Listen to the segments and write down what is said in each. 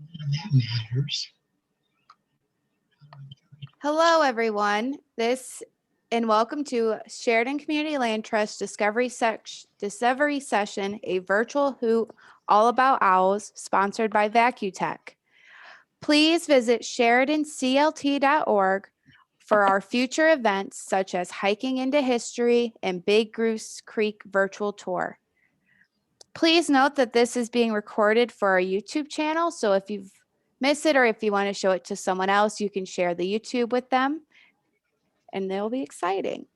That matters. Hello, everyone. And welcome to Sheridan Community Land Trust Discovery Session, a virtual Hoot all about owls, sponsored by VacuTech. Please visit SheridanCLT.org for our future events such as Hiking into History and Big Goose Creek virtual tour. Please note that this is being recorded for our YouTube channel, so if you've missed it or if you want to show it to someone else, you can share the YouTube with them and they'll be exciting.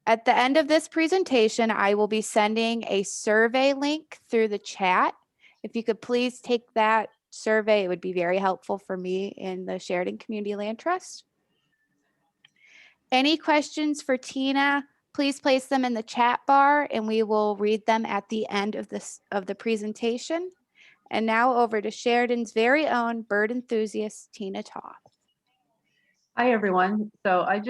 At the end of this presentation, I will be sending a survey link through the chat. If you could please take that survey, it would be very helpful for me in the Sheridan Community Land Trust. Any questions for Tina, please place them in the chat bar and we will read them at the end of the presentation. And now over to Sheridan's very own bird enthusiast, Tina Taw. Hi, everyone. So I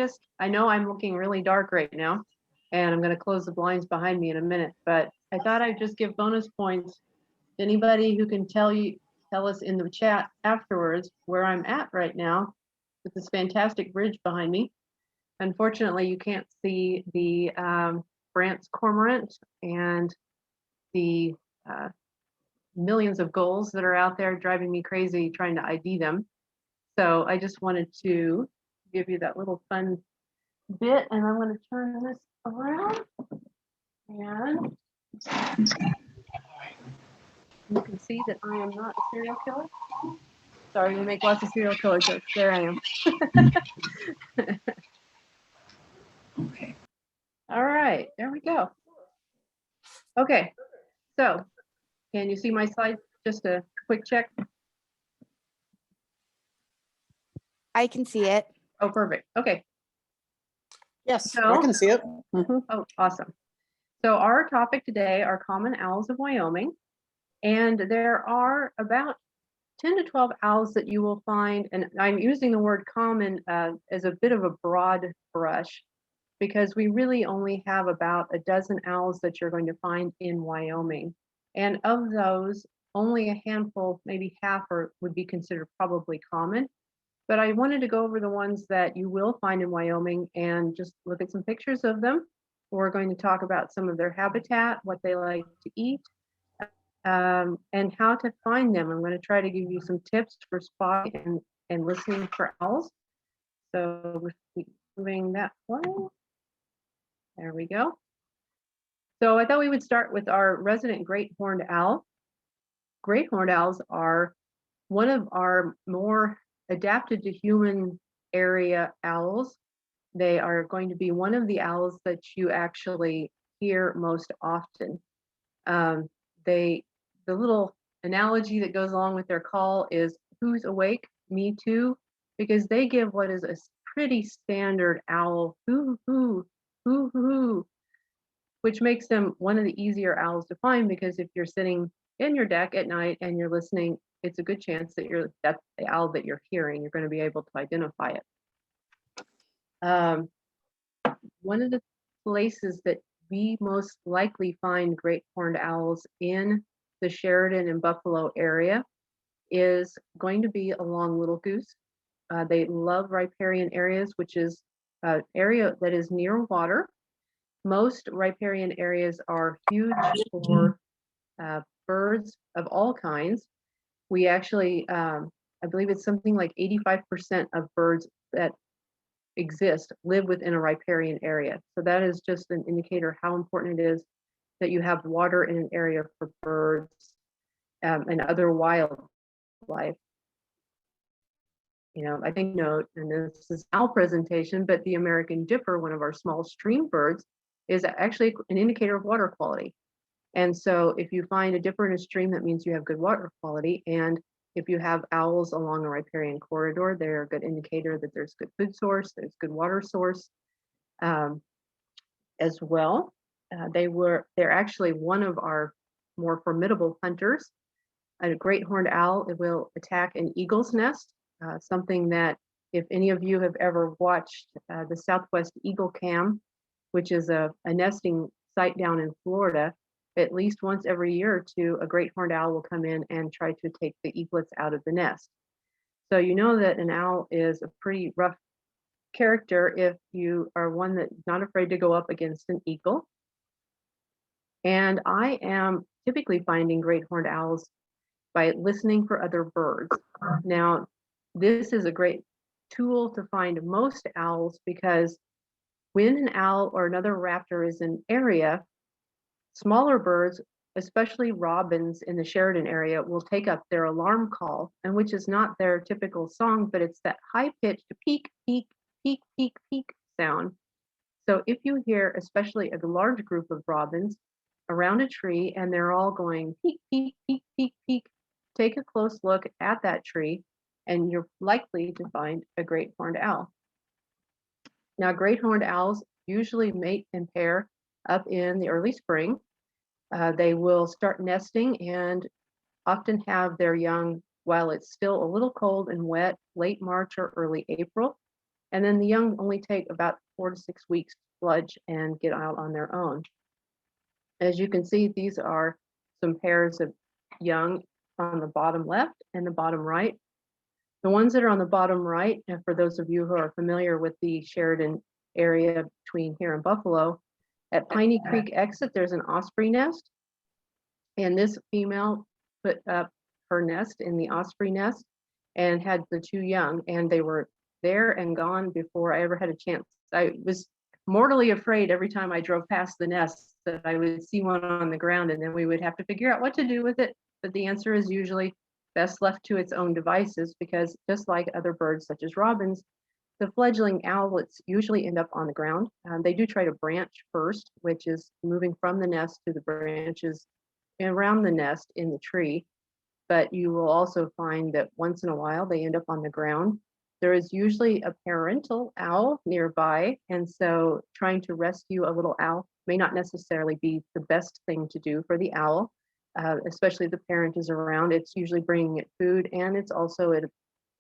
know I'm looking really dark right now, and I'm going to close the blinds behind me in a minute, but I thought I'd just give bonus points to anybody who can tell us in the chat afterwards where I'm at right now with this fantastic bridge behind me. Unfortunately, you can't see the Brandt's cormorant and the millions of gulls that are out there driving me crazy trying to ID them. So I just wanted to give you that little fun bit, and I'm going to turn this around, and you can see that I am not a serial killer. Sorry, we make lots of serial killer jokes. There I am. Okay. All right, there we go. Okay, so can you see my slide? Just a quick check. I can see it. Oh, perfect. Okay. Yes, So, I can see it. Oh, awesome. So our topic today are common owls of Wyoming. And there are about 10 to 12 owls that you will find. And I'm using the word common as a bit of a broad brush because we really only have about a dozen owls that you're going to find in Wyoming. And of those, only a handful, maybe half, would be considered probably common. But I wanted to go over the ones that you will find in Wyoming and just look at some pictures of them. We're going to talk about some of their habitat, what they like to eat, and how to find them. I'm going to try to give you some tips for spotting and listening for owls. So we're moving that way. There we go. So I thought we would start with our resident great horned owl. Great horned owls are one of our more adapted to human area owls. They are going to be one of the owls that you actually hear most often. The little analogy that goes along with their call is who's awake? Me too, because they give what is a pretty standard owl hoo hoo hoo hoo, which makes them one of the easier owls to find because if you're sitting in your deck at night and you're listening, it's a good chance that that's the owl that you're hearing. You're going to be able to identify it. One of the places that we most likely find great horned owls in the Sheridan and Buffalo area is going to be along Little Goose. They love riparian areas, which is an area that is near water. Most riparian areas are huge for birds of all kinds. We actually, I believe it's something like 85% of birds that exist live within a riparian area. So that is just an indicator how important it is that you have water in an area for birds and other wildlife. You know, I think note, and this is owl presentation, but the American dipper, one of our small stream birds, is actually an indicator of water quality. And so if you find a dipper in a stream, that means you have good water quality. And if you have owls along a riparian corridor, they're a good indicator that there's good food source, there's good water source as well. They're actually one of our more formidable hunters. A great horned owl, it will attack an eagle's nest, something that if any of you have ever watched the Southwest Eagle Cam, which is a nesting site down in Florida, at least once every year or two, a great horned owl will come in and try to take the eaglets out of the nest. So you know that an owl is a pretty rough character if you are one that's not afraid to go up against an eagle. And I am typically finding great horned owls by listening for other birds. Now, this is a great tool to find most owls because when an owl or another raptor is in area, smaller birds, especially robins in the Sheridan area, will take up their alarm call, and which is not their typical song, but it's that high-pitched peak, peak, peak, peak, peak sound. So if you hear especially a large group of robins around a tree and they're all going peak, peak, peak, peak, peak, take a close look at that tree and you're likely to find a great horned owl. Now, great horned owls usually mate and pair up in the early spring. They will start nesting and often have their young while it's still a little cold and wet, late March or early April. And then the young only take about 4 to 6 weeks to fledge and get out on their own. As you can see, these are some pairs of young on the bottom left and the bottom right. The ones that are on the bottom right, and for those of you who are familiar with the Sheridan area between here and Buffalo, at Piney Creek exit, there's an osprey nest. And this female put up her nest in the osprey nest and had the 2 young, and they were there and gone before I ever had a chance. I was mortally afraid every time I drove past the nest that I would see one on the ground and then we would have to figure out what to do with it. But the answer is usually best left to its own devices because just like other birds such as robins, the fledgling owlets usually end up on the ground. They do try to branch first, which is moving from the nest to the branches around the nest in the tree. But you will also find that once in a while they end up on the ground. There is usually a parental owl nearby, and so trying to rescue a little owl may not necessarily be the best thing to do for the owl, especially if the parent is around. It's usually bringing it food, and it's also at a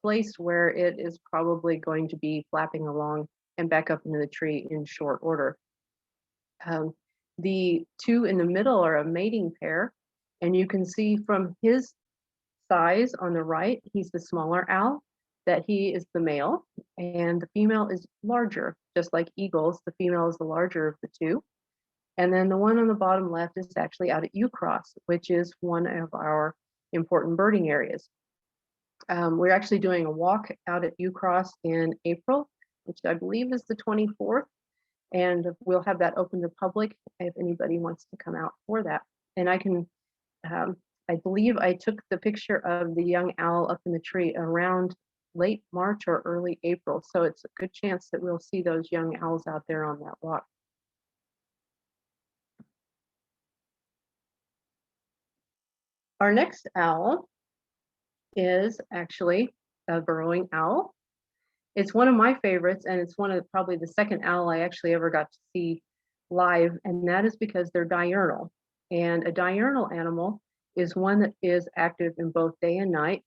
place where it is probably going to be flapping along and back up into the tree in short order. The 2 in the middle are a mating pair, and you can see from his size on the right, he's the smaller owl, that he is the male, and the female is larger, just like eagles. The female is the larger of the 2. And then the one on the bottom left is actually out at Ucross, which is one of our important birding areas. We're actually doing a walk out at Ucross in April, which I believe is the 24th, and we'll have that open to the public if anybody wants to come out for that. And I can, I believe I took the picture of the young owl up in the tree around late March or early April. So it's a good chance that we'll see those young owls out there on that walk. Our next owl is actually a burrowing owl. It's one of my favorites, and it's one of probably the second owl I actually ever got to see live, and that is because they're diurnal. And a diurnal animal is one that is active in both day and night.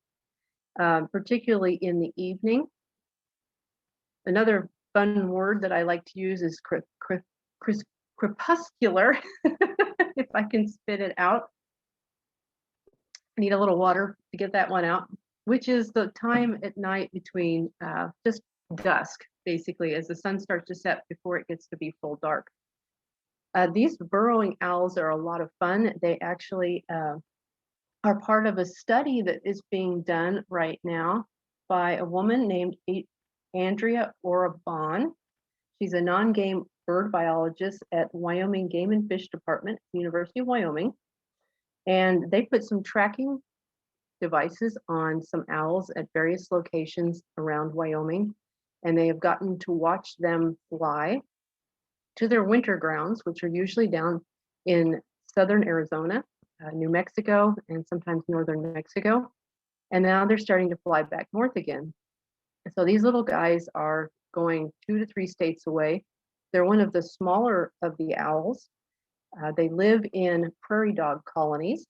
Particularly in the evening. Another fun word that I like to use is crepuscular, if I can spit it out. I need a little water to get that one out, which is the time at night between just dusk, basically, as the sun starts to set before it gets to be full dark. These burrowing owls are a lot of fun. They actually are part of a study that is being done right now by a woman named Andrea Orabon. She's a non-game bird biologist at Wyoming Game and Fish Department, University of Wyoming. And they put some tracking devices on some owls at various locations around Wyoming. And they have gotten to watch them fly to their winter grounds, which are usually down in southern Arizona, New Mexico, and sometimes northern Mexico. And now they're starting to fly back north again. So these little guys are going 2 to 3 states away. They're one of the smaller of the owls. They live in prairie dog colonies,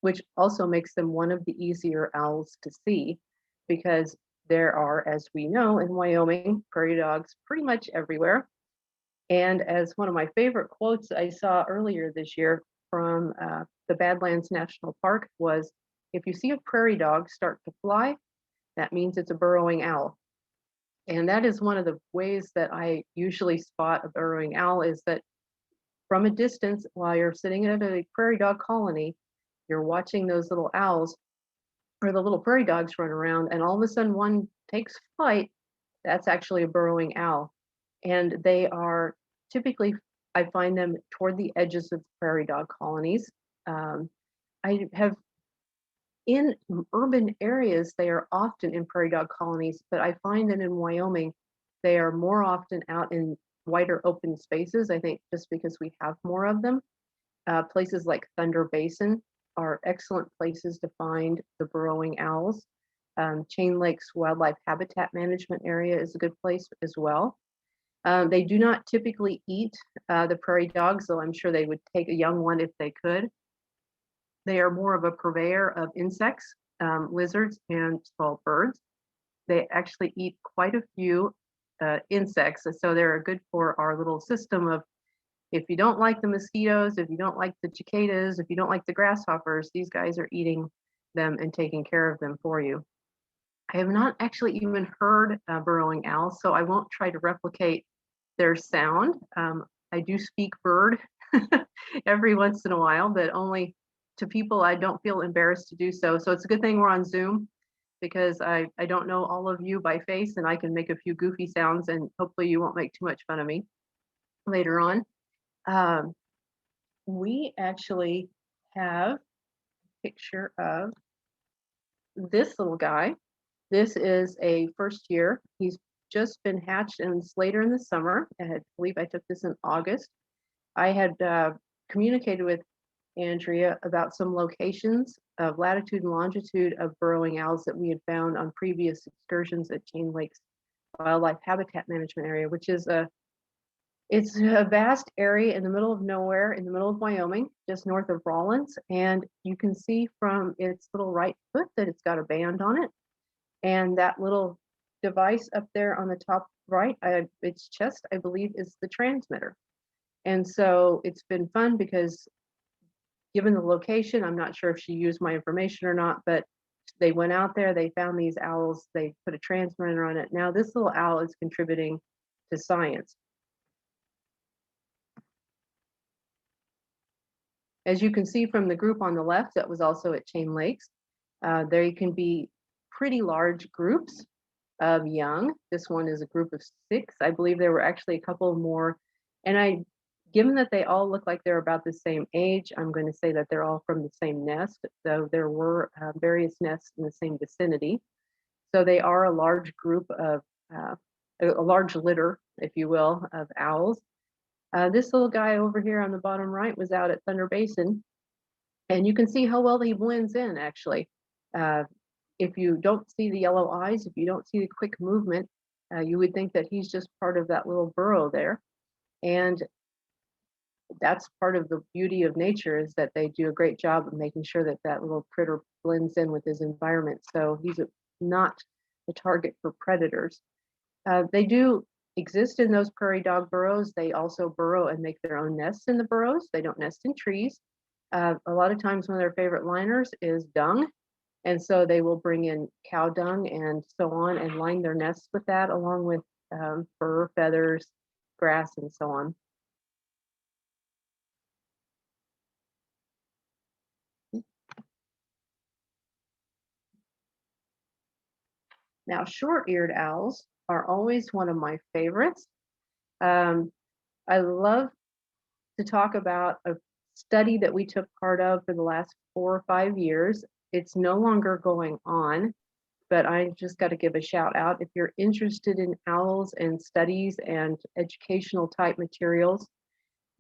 which also makes them one of the easier owls to see because there are, as we know, in Wyoming, prairie dogs pretty much everywhere. And as one of my favorite quotes I saw earlier this year, from the Badlands National Park was, if you see a prairie dog start to fly, that means it's a burrowing owl. And that is one of the ways that I usually spot a burrowing owl, is that from a distance, while you're sitting at a prairie dog colony, you're watching those little owls or the little prairie dogs run around, and all of a sudden one takes flight. That's actually a burrowing owl. And they are typically, I find them toward the edges of prairie dog colonies. I have in urban areas, they are often in prairie dog colonies, but I find that in Wyoming, they are more often out in wider open spaces, I think just because we have more of them. Places like Thunder Basin are excellent places to find the burrowing owls. Chain Lakes Wildlife Habitat Management Area is a good place as well. They do not typically eat the prairie dogs, though I'm sure they would take a young one if they could. They are more of a purveyor of insects, lizards, and small birds. They actually eat quite a few insects, so they're good for our little system of, if you don't like the mosquitoes, if you don't like the cicadas, if you don't like the grasshoppers, these guys are eating them and taking care of them for you. I have not actually even heard burrowing owls, so I won't try to replicate their sound. I do speak bird every once in a while, but only to people I don't feel embarrassed to do so. So it's a good thing we're on Zoom, because I don't know all of you by face, and I can make a few goofy sounds, and hopefully you won't make too much fun of me later on. We actually have a picture of this little guy. This is a first year. He's just been hatched, and it's later in the summer. I believe I took this in August. I had communicated with Andrea about some locations of latitude and longitude of burrowing owls that we had found on previous excursions at Chain Lakes Wildlife Habitat Management Area, which is it's a vast area in the middle of nowhere, in the middle of Wyoming, just north of Rawlins. And you can see from its little right foot that it's got a band on it. And that little device up there on the top right, its chest, I believe, is the transmitter. And so it's been fun because, given the location, I'm not sure if she used my information or not, but they went out there, they found these owls, they put a transmitter on it. Now this little owl is contributing to science. As you can see from the group on the left that was also at Chain Lakes, there can be pretty large groups of young. This one is a group of 6. I believe there were actually a couple more. And given that they all look like they're about the same age, I'm going to say that they're all from the same nest, though there were various nests in the same vicinity. So they are a large group of, a large litter, if you will, of owls. This little guy over here on the bottom right was out at Thunder Basin, and you can see how well he blends in, actually. If you don't see the yellow eyes, if you don't see the quick movement, you would think that he's just part of that little burrow there. And that's part of the beauty of nature, is that they do a great job of making sure that that little critter blends in with his environment. So he's not a target for predators. They do exist in those prairie dog burrows. They also burrow and make their own nests in the burrows. They don't nest in trees. A lot of times one of their favorite liners is dung. And so they will bring in cow dung and so on and line their nests with that, along with fur, feathers, grass, and so on. Now, short-eared owls are always one of my favorites. I love to talk about a study that we took part of for the last 4 or 5 years. It's no longer going on, but I just got to give a shout out. If you're interested in owls and studies and educational type materials,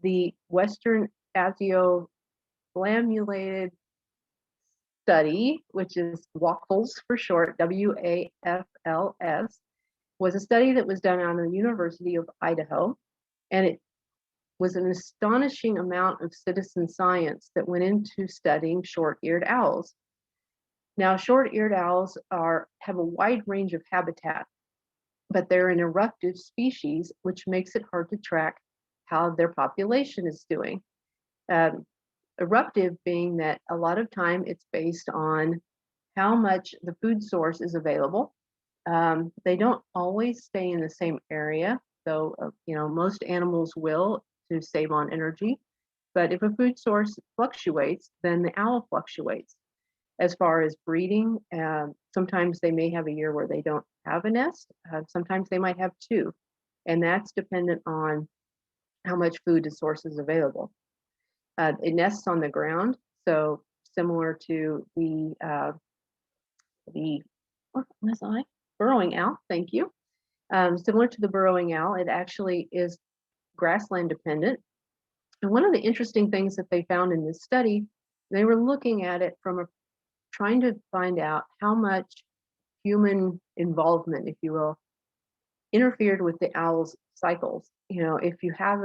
the Western Azio Flammulated study, which is WAFLS for short, WAFLS, was a study that was done out of the University of Idaho, and it was an astonishing amount of citizen science that went into studying short-eared owls. Now, short-eared owls have a wide range of habitat, but they're an eruptive species, which makes it hard to track how their population is doing. Eruptive being that a lot of time it's based on how much the food source is available. They don't always stay in the same area, though, most animals will to save on energy. But if a food source fluctuates, then the owl fluctuates. As far as breeding, sometimes they may have a year where they don't have a nest. Sometimes they might have two, and that's dependent on how much food the source is available. It nests on the ground, so similar to the burrowing owl. Thank you. Similar to the burrowing owl, it actually is grassland dependent. And one of the interesting things that they found in this study, they were looking at it from trying to find out how much human involvement, if you will, interfered with the owl's cycles. If you have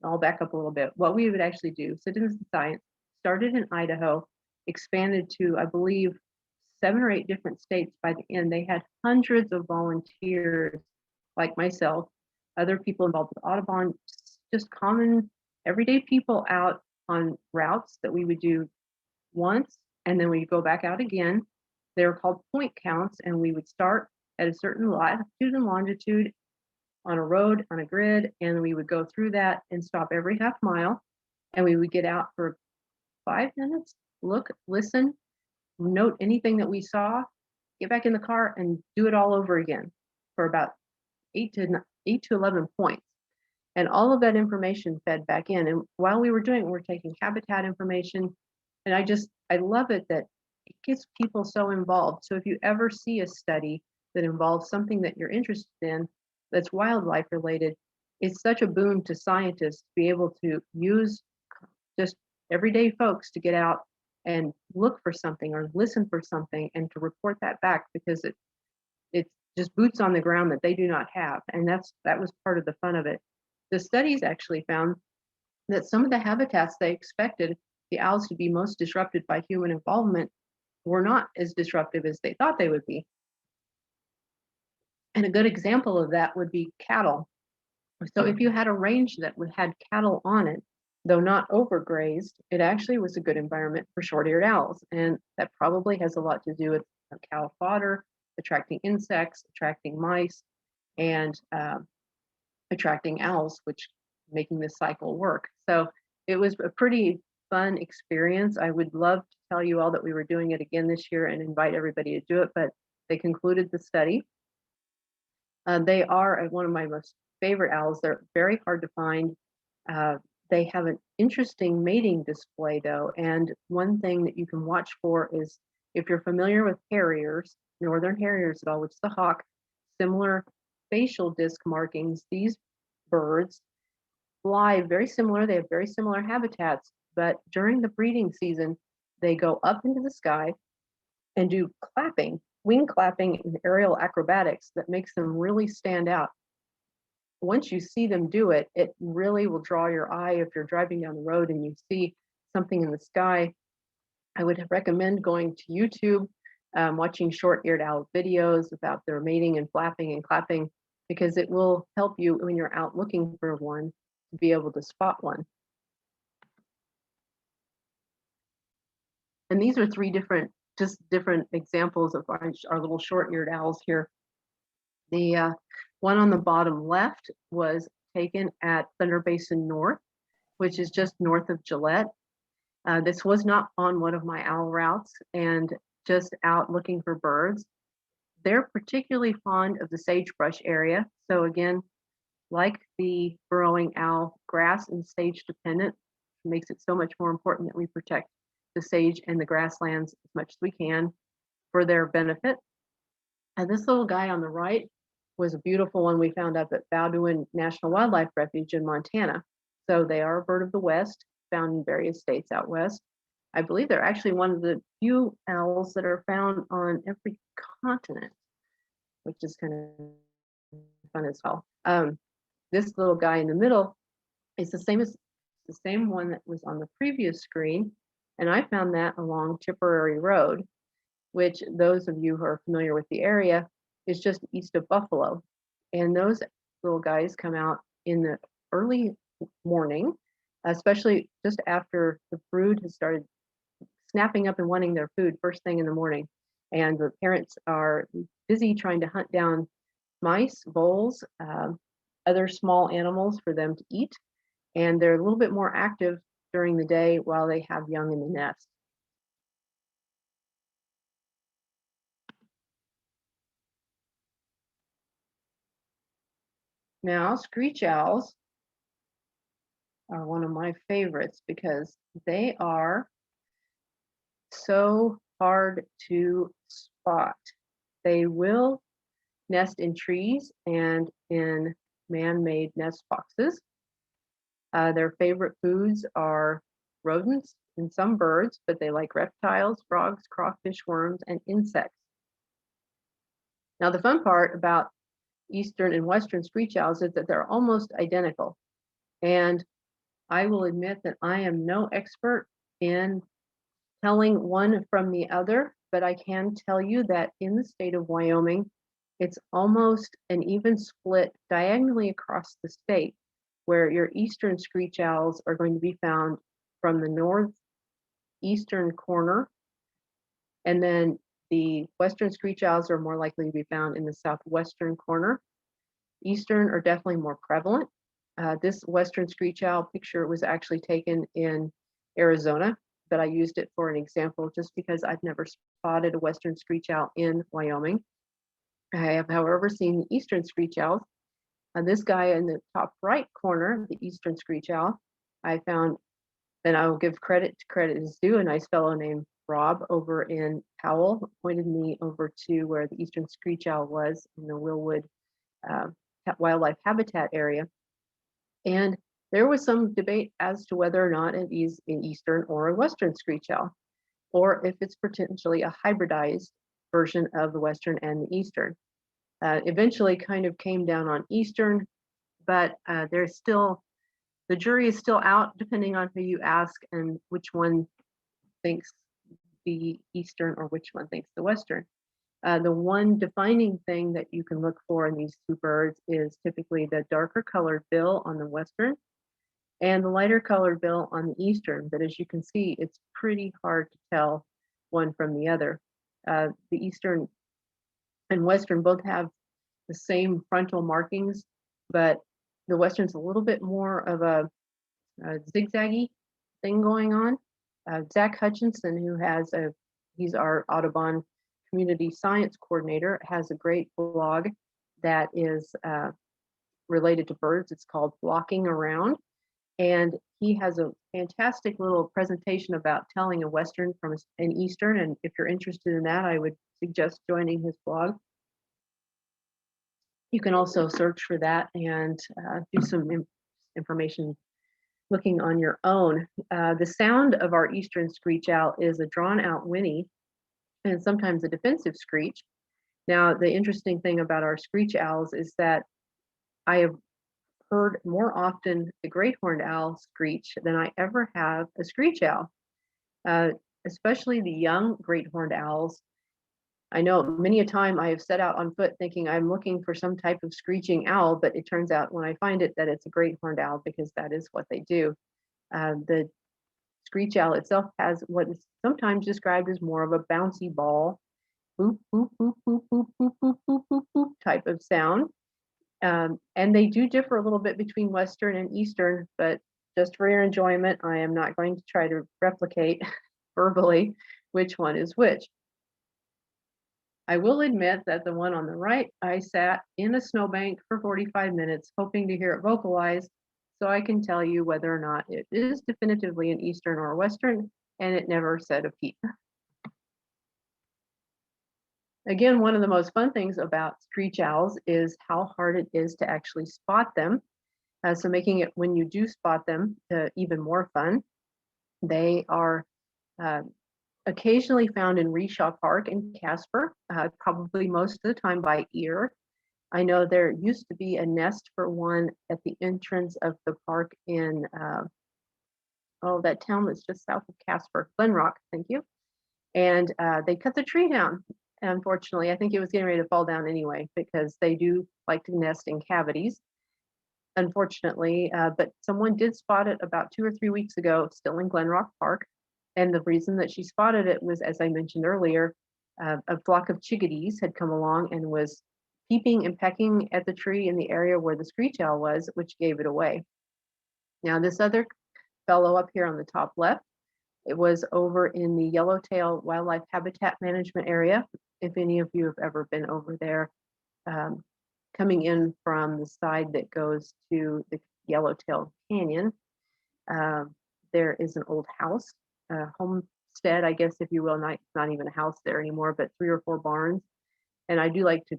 I'll back up a little bit. What we would actually do, citizen science, started in Idaho, expanded to, I believe, 7 or 8 different states by the end. They had hundreds of volunteers like myself, other people involved with Audubon, just common everyday people out on routes that we would do once, and then we go back out again. They were called point counts, and we would start at a certain latitude and longitude on a road, on a grid, and we would go through that and stop every half mile, and we would get out for 5 minutes, look, listen, note anything that we saw, get back in the car and do it all over again for about 8 to 11 points. And all of that information fed back in. And while we were doing it, we're taking habitat information. And I love it that it gets people so involved. So if you ever see a study that involves something that you're interested in, that's wildlife related, it's such a boon to scientists to be able to use just everyday folks to get out and look for something or listen for something and to report that back, because it's just boots on the ground that they do not have. And that was part of the fun of it. The studies actually found that some of the habitats they expected the owls to be most disrupted by human involvement were not as disruptive as they thought they would be. And a good example of that would be cattle. So if you had a range that had cattle on it, though not overgrazed, it actually was a good environment for short-eared owls. And that probably has a lot to do with cow fodder, attracting insects, attracting mice, and attracting owls, which making this cycle work. So it was a pretty fun experience. I would love to tell you all that we were doing it again this year and invite everybody to do it, but they concluded the study. They are one of my most favorite owls. They're very hard to find. They have an interesting mating display though. And one thing that you can watch for is, if you're familiar with harriers, northern harriers at all, which is the hawk, similar facial disc markings, these birds fly very similar. They have very similar habitats, but during the breeding season, they go up into the sky and do clapping, wing clapping and aerial acrobatics that makes them really stand out. Once you see them do it, it really will draw your eye. If you're driving down the road and you see something in the sky, I would recommend going to YouTube, watching short-eared owl videos about their mating and flapping and clapping, because it will help you when you're out looking for one to be able to spot one. And these are 3 different examples of our little short-eared owls here. The one on the bottom left was taken at Thunder Basin North, which is just north of Gillette. This was not on one of my owl routes, and just out looking for birds. They're particularly fond of the sagebrush area. So again, like the burrowing owl, grass and sage dependent, makes it so much more important that we protect the sage and the grasslands as much as we can for their benefit. And this little guy on the right was a beautiful one we found up at Bowdoin National Wildlife Refuge in Montana. So they are a bird of the West, found in various states out west. I believe they're actually one of the few owls that are found on every continent, which is kind of fun as well. This little guy in the middle is the same one that was on the previous screen, and I found that along Tipperary Road, which those of you who are familiar with the area is just east of Buffalo. And those little guys come out in the early morning especially just after the brood has started snapping up and wanting their food first thing in the morning. And the parents are busy trying to hunt down mice, voles, other small animals for them to eat. And they're a little bit more active during the day while they have young in the nest. Now, screech owls are one of my favorites because they are so hard to spot. They will nest in trees and in man-made nest boxes. Their favorite foods are rodents and some birds, but they like reptiles, frogs, crawfish, worms, and insects. Now, the fun part about eastern and western screech owls is that they're almost identical. And I will admit that I am no expert in telling one from the other, but I can tell you that in the state of Wyoming, it's almost an even split diagonally across the state, where your eastern screech owls are going to be found from the northeastern corner, and then the western screech owls are more likely to be found in the southwestern corner. Eastern are definitely more prevalent. This western screech owl picture was actually taken in Arizona, but I used it for an example just because I've never spotted a western screech owl in Wyoming. I have, however, seen the eastern screech owls. This guy in the top right corner, the eastern screech owl, I found, and I will give credit to credit is due, a nice fellow named Rob over in Powell pointed me over to where the eastern screech owl was in the Willwood wildlife habitat area. And there was some debate as to whether or not it is an eastern or a western screech owl, or if it's potentially a hybridized version of the western and the eastern. Eventually kind of came down on eastern, but there's still, the jury is still out depending on who you ask and which one thinks the eastern or which one thinks the western. The one defining thing that you can look for in these two birds is typically the darker colored bill on the western and the lighter colored bill on the eastern. But as you can see, it's pretty hard to tell one from the other. The eastern and western both have the same frontal markings, but the western's a little bit more of a zigzaggy thing going on. Zach Hutchinson, he's our Audubon community science coordinator, has a great blog that is related to birds. It's called Flocking Around. And he has a fantastic little presentation about telling a western from an eastern. And if you're interested in that, I would suggest joining his blog. You can also search for that and do some information looking on your own. The sound of our eastern screech owl is a drawn out whinny and sometimes a defensive screech. Now, the interesting thing about our screech owls is that I have heard more often the great horned owl screech than I ever have a screech owl, especially the young great horned owls. I know many a time I have set out on foot thinking I'm looking for some type of screeching owl, but it turns out when I find it that it's a great horned owl because that is what they do. The screech owl itself has what is sometimes described as more of a bouncy ball, boop, boop, boop, boop, boop, boop, boop, boop, boop, boop type of sound. And they do differ a little bit between Western and Eastern, but just for your enjoyment, I am not going to try to replicate verbally which one is which. I will admit that the one on the right, I sat in a snowbank for 45 minutes hoping to hear it vocalized so I can tell you whether or not it is definitively an Eastern or Western, and it never said a peep. Again, one of the most fun things about screech owls is how hard it is to actually spot them. So making it, when you do spot them, even more fun. They are occasionally found in Reshaw Park in Casper, probably most of the time by ear. I know there used to be a nest for one at the entrance of the park in, that town that's just south of Casper, Glen Rock, thank you. And they cut the tree down. Unfortunately, I think it was getting ready to fall down anyway, because they do like to nest in cavities. unfortunately, but someone did spot it about 2 or 3 weeks ago, still in Glen Rock Park. And the reason that she spotted it was, as I mentioned earlier, a flock of chickadees had come along and was peeping and pecking at the tree in the area where the screech owl was, which gave it away. Now, this other fellow up here on the top left, it was over in the Yellowtail Wildlife Habitat Management area. If any of you have ever been over there, coming in from the side that goes to the Yellowtail Canyon, there is an old house, a homestead, I guess, if you will, not even a house there anymore, but 3 or 4 barns. And I do like to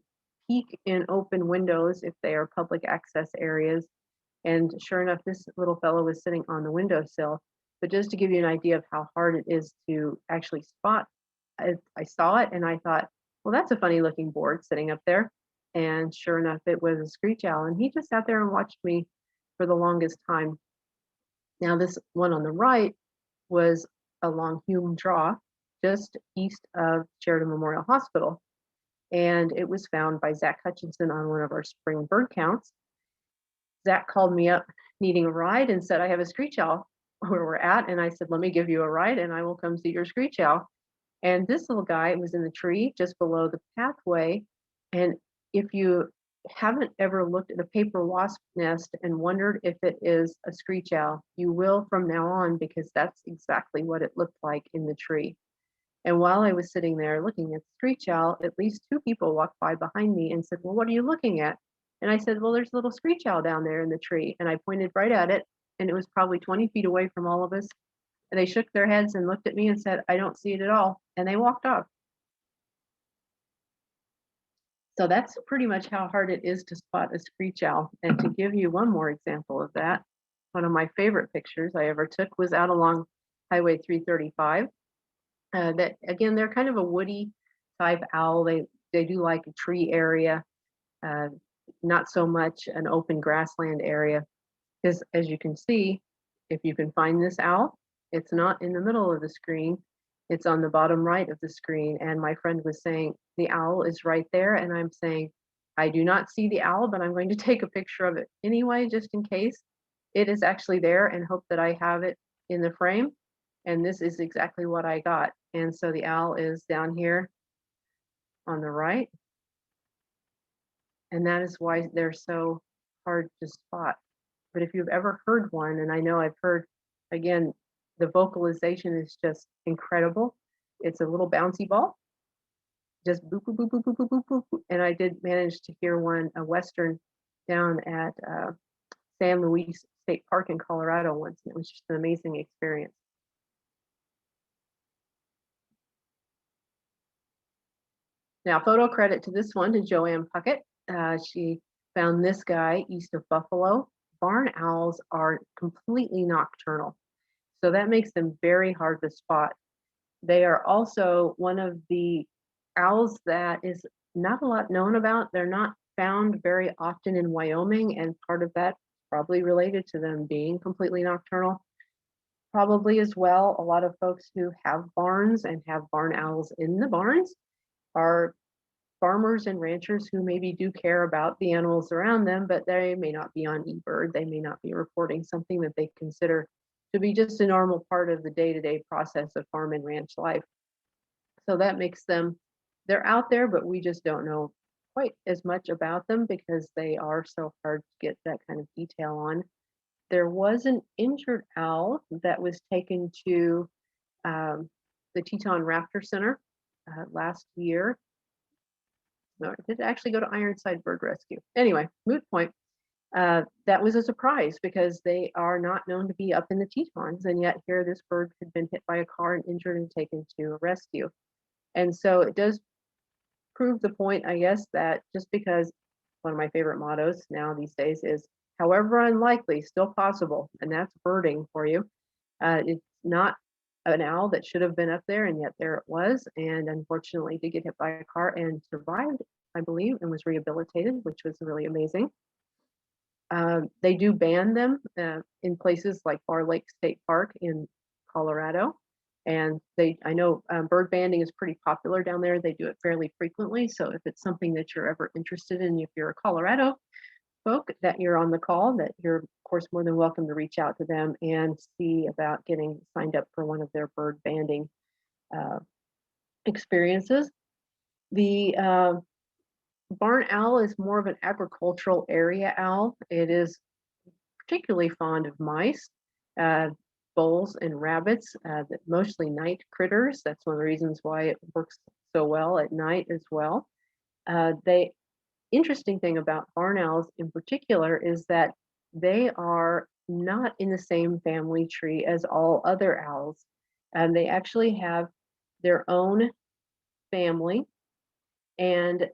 peek in open windows if they are public access areas. And sure enough, this little fellow was sitting on the windowsill. But just to give you an idea of how hard it is to actually spot, I saw it and I thought, well, that's a funny looking board sitting up there. And sure enough, it was a screech owl. And he just sat there and watched me for the longest time. Now, this one on the right was along Hume Draw, just east of Sheridan Memorial Hospital. And it was found by Zach Hutchinson on one of our spring bird counts. Zach called me up needing a ride and said, I have a screech owl where we're at. And I said, let me give you a ride and I will come see your screech owl. And this little guy was in the tree just below the pathway. And if you haven't ever looked at a paper wasp nest and wondered if it is a screech owl, you will from now on, because that's exactly what it looked like in the tree. And while I was sitting there looking at the screech owl, at least 2 people walked by behind me and said, well, what are you looking at? And I said, well, there's a little screech owl down there in the tree. And I pointed right at it, and it was probably 20 feet away from all of us. And they shook their heads and looked at me and said, I don't see it at all. And they walked off. So that's pretty much how hard it is to spot a screech owl. And to give you one more example of that, one of my favorite pictures I ever took was out along Highway 335. That again, they're kind of a woody type owl. They do like a tree area, not so much an open grassland area. Because as you can see, if you can find this owl, it's not in the middle of the screen. It's on the bottom right of the screen. And my friend was saying, the owl is right there. And I'm saying, I do not see the owl, but I'm going to take a picture of it anyway, just in case. It is actually there, and hope that I have it in the frame. And this is exactly what I got. And so the owl is down here on the right. And that is why they're so hard to spot. But if you've ever heard one, and I know I've heard, again, the vocalization is just incredible. It's a little bouncy ball, just boop, boop, boop, boop, boop, boop, boop, boop. And I did manage to hear one, a Western, down at San Luis State Park in Colorado once. And it was just an amazing experience. Now, photo credit to this one to Joanne Puckett. She found this guy east of Buffalo. Barn owls are completely nocturnal, so that makes them very hard to spot. They are also one of the owls that is not a lot known about. They're not found very often in Wyoming, and part of that probably related to them being completely nocturnal. Probably as well, a lot of folks who have barns and have barn owls in the barns are farmers and ranchers who maybe do care about the animals around them, but they may not be on eBird. They may not be reporting something that they consider to be just a normal part of the day-to-day process of farm and ranch life. So that makes them, they're out there, but we just don't know quite as much about them because they are so hard to get that kind of detail on. There was an injured owl that was taken to the Teton Raptor Center last year. No, it did actually go to Ironside Bird Rescue. Anyway, moot point. That was a surprise because they are not known to be up in the Tetons, and yet here this bird had been hit by a car and injured and taken to a rescue. And so it does prove the point, I guess, that just because one of my favorite mottos now these days is, however unlikely, still possible, and that's birding for you. It's not an owl that should have been up there, and yet there it was, and unfortunately did get hit by a car and survived, I believe, and was rehabilitated, which was really amazing. They do ban them in places like Bar Lake State Park in Colorado, and I know bird banding is pretty popular down there. They do it fairly frequently, so if it's something that you're ever interested in, if you're a Colorado folk that you're on the call, that you're of course more than welcome to reach out to them and see about getting signed up for one of their bird banding experiences. The barn owl is more of an agricultural area owl. It is particularly fond of mice, voles, and rabbits, mostly night critters. That's one of the reasons why it works so well at night as well. The interesting thing about barn owls in particular is that they are not in the same family tree as all other owls. And they actually have their own family, and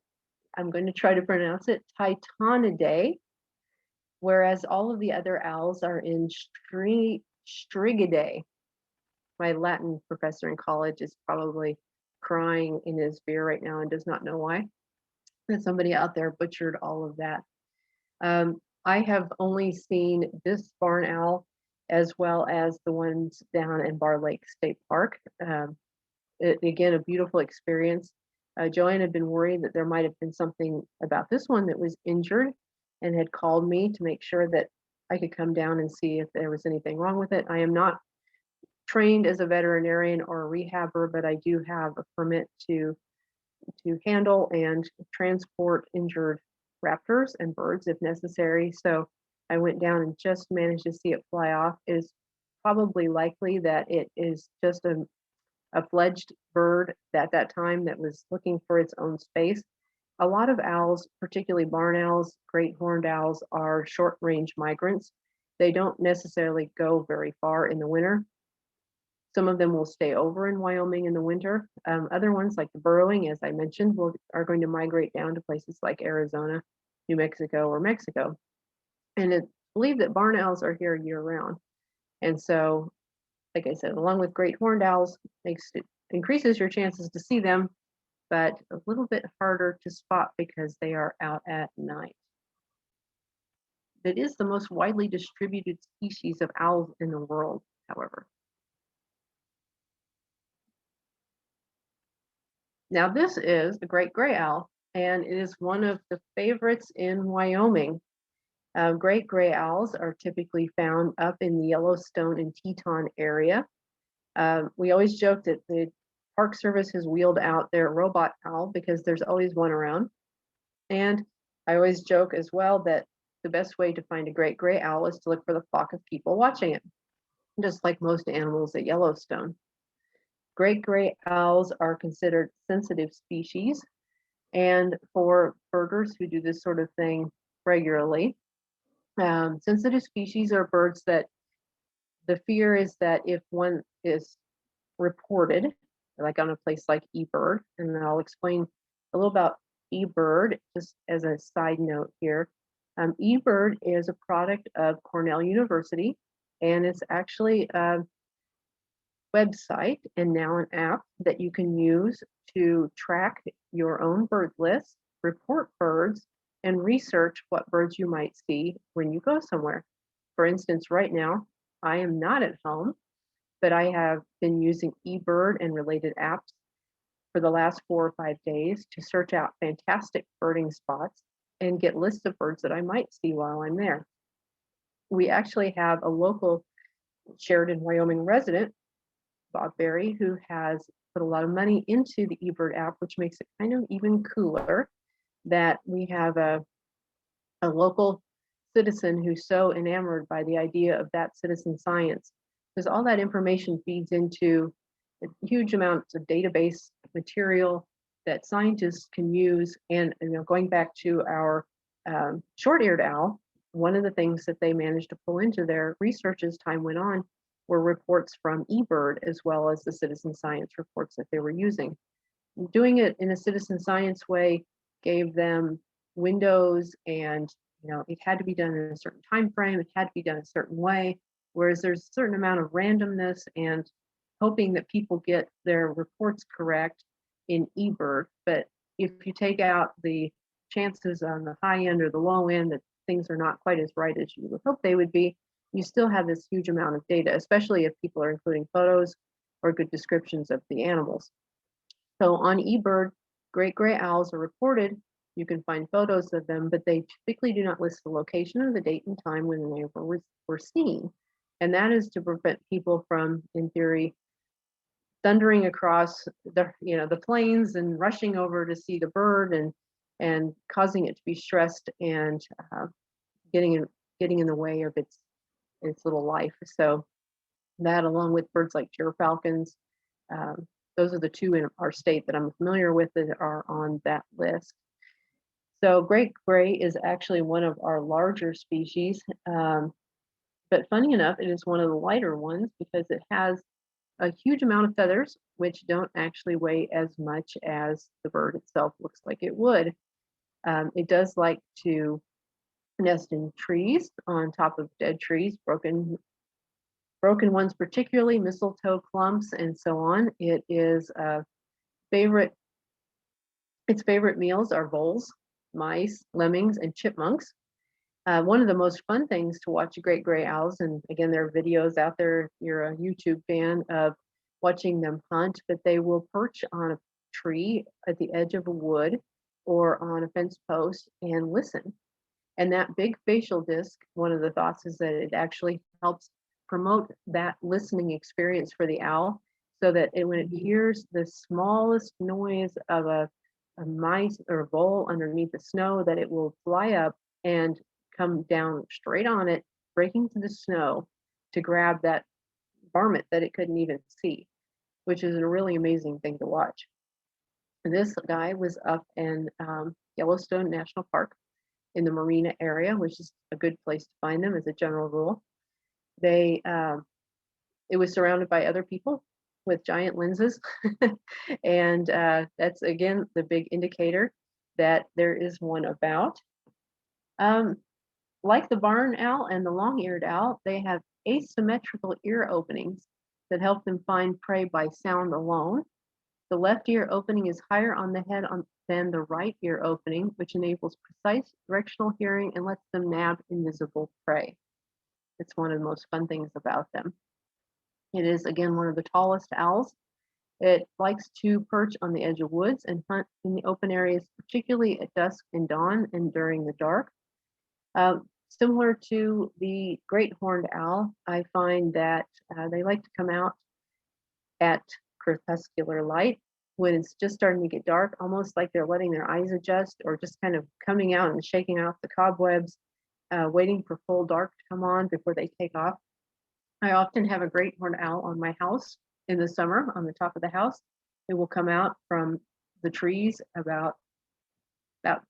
I'm going to try to pronounce it, Titanidae, whereas all of the other owls are in Strigidae. My Latin professor in college is probably crying in his beer right now and does not know why. And somebody out there butchered all of that. I have only seen this barn owl as well as the ones down in Bar Lake State Park. Again, a beautiful experience. Joanne had been worried that there might have been something about this one that was injured and had called me to make sure that I could come down and see if there was anything wrong with it. I am not trained as a veterinarian or a rehabber, but I do have a permit to handle and transport injured raptors and birds if necessary. So I went down and just managed to see it fly off. It is probably likely that it is just a fledged bird at that time that was looking for its own space. A lot of owls, particularly barn owls, great horned owls, are short range migrants. They don't necessarily go very far in the winter. Some of them will stay over in Wyoming in the winter. Other ones, like the burrowing, as I mentioned, are going to migrate down to places like Arizona, New Mexico, or Mexico. And it's believed that barn owls are here year round. And so, like I said, along with great horned owls, increases your chances to see them, but a little bit harder to spot because they are out at night. It is the most widely distributed species of owls in the world, however. Now, this is the great gray owl, and it is one of the favorites in Wyoming. Great gray owls are typically found up in the Yellowstone and Teton area. We always joke that the Park Service has wheeled out their robot owl because there's always one around. And I always joke as well that the best way to find a great gray owl is to look for the flock of people watching it, just like most animals at Yellowstone. Great gray owls are considered sensitive species, and for birders who do this sort of thing regularly, sensitive species are birds that the fear is that if one is reported, like on a place like eBird, and I'll explain a little about eBird just as a side note here. eBird is a product of Cornell University, and it's actually website and now an app that you can use to track your own bird list, report birds, and research what birds you might see when you go somewhere. For instance, right now, I am not at home, but I have been using eBird and related apps for the last 4 or 5 days to search out fantastic birding spots and get lists of birds that I might see while I'm there. We actually have a local Sheridan, Wyoming resident, Bob Berry, who has put a lot of money into the eBird app, which makes it kind of even cooler that we have a local citizen who's so enamored by the idea of that citizen science, because all that information feeds into huge amounts of database material that scientists can use. And going back to our short-eared owl, one of the things that they managed to pull into their research as time went on were reports from eBird, as well as the citizen science reports that they were using. Doing it in a citizen science way gave them windows, and it had to be done in a certain time frame, it had to be done a certain way, whereas there's a certain amount of randomness and hoping that people get their reports correct in eBird. But if you take out the chances on the high end or the low end that things are not quite as right as you would hope they would be, you still have this huge amount of data, especially if people are including photos or good descriptions of the animals. So on eBird, great gray owls are reported You can find photos of them, but they typically do not list the location or the date and time when they were seen. And that is to prevent people from, in theory, thundering across the plains and rushing over to see the bird and causing it to be stressed and getting in the way of its little life. So that, along with birds like gyrfalcons, those are the two in our state that I'm familiar with that are on that list. So great gray is actually one of our larger species, but funny enough, it is one of the lighter ones because it has a huge amount of feathers, which don't actually weigh as much as the bird itself looks like it would. It does like to nest in trees, on top of dead trees, broken ones, particularly mistletoe clumps and so on. Its favorite meals are voles, mice, lemmings, and chipmunks. One of the most fun things to watch great gray owls, and again, there are videos out there if you're a YouTube fan of watching them hunt, but they will perch on a tree at the edge of a wood or on a fence post and listen. And that big facial disc, one of the thoughts is that it actually helps promote that listening experience for the owl, so that when it hears the smallest noise of a mice or a vole underneath the snow, that it will fly up and come down straight on it, breaking through the snow to grab that varmint that it couldn't even see, which is a really amazing thing to watch. And this guy was up in Yellowstone National Park in the Marina area, which is a good place to find them as a general rule. It was surrounded by other people with giant lenses. And that's, again, the big indicator that there is one about. Like the barn owl and the long-eared owl, they have asymmetrical ear openings that help them find prey by sound alone. The left ear opening is higher on the head than the right ear opening, which enables precise directional hearing and lets them nab invisible prey. It's one of the most fun things about them. It is, again, one of the tallest owls. It likes to perch on the edge of woods and hunt in the open areas, particularly at dusk and dawn and during the dark. Similar to the great horned owl, I find that they like to come out at crepuscular light when it's just starting to get dark, almost like they're letting their eyes adjust or just kind of coming out and shaking out the cobwebs, waiting for full dark to come on before they take off. I often have a great horned owl on my house in the summer on the top of the house. It will come out from the trees about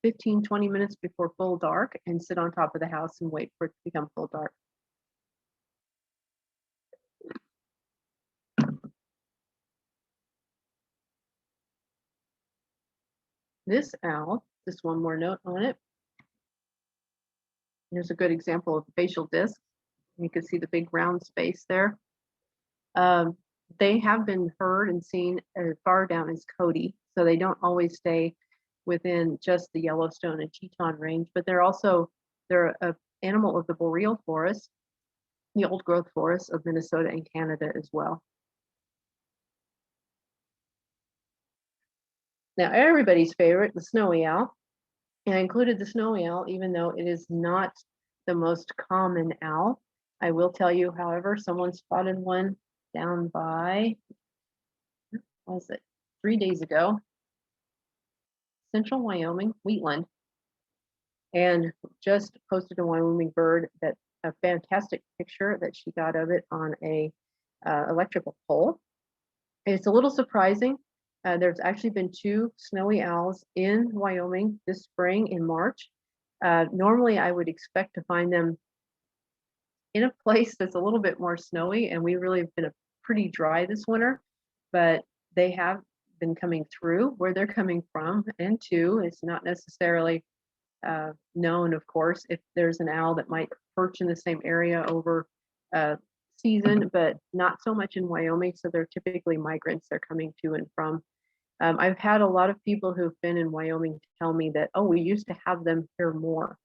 15-20 minutes before full dark and sit on top of the house and wait for it to become full dark. This owl, just one more note on it. Here's a good example of the facial disc. You can see the big round space there. They have been heard and seen as far down as Cody, so they don't always stay within just the Yellowstone and Teton range, but they're an animal of the boreal forest, the old growth forests of Minnesota and Canada as well. Now, everybody's favorite, the snowy owl. And I included the snowy owl, even though it is not the most common owl. I will tell you, however, someone spotted one down by, what was it, 3 days ago, central Wyoming, Wheatland, and just posted a Wyoming bird, that a fantastic picture that she got of it on a electrical pole. And it's a little surprising. There's actually been 2 snowy owls in Wyoming this spring in March. Normally, I would expect to find them in a place that's a little bit more snowy, and we really have been pretty dry this winter, but they have been coming through where they're coming from. And 2, it's not necessarily known, of course, if there's an owl that might perch in the same area over season, but not so much in Wyoming. So they're typically migrants. They're coming to and from. I've had a lot of people who've been in Wyoming tell me that, oh, we used to have them here more.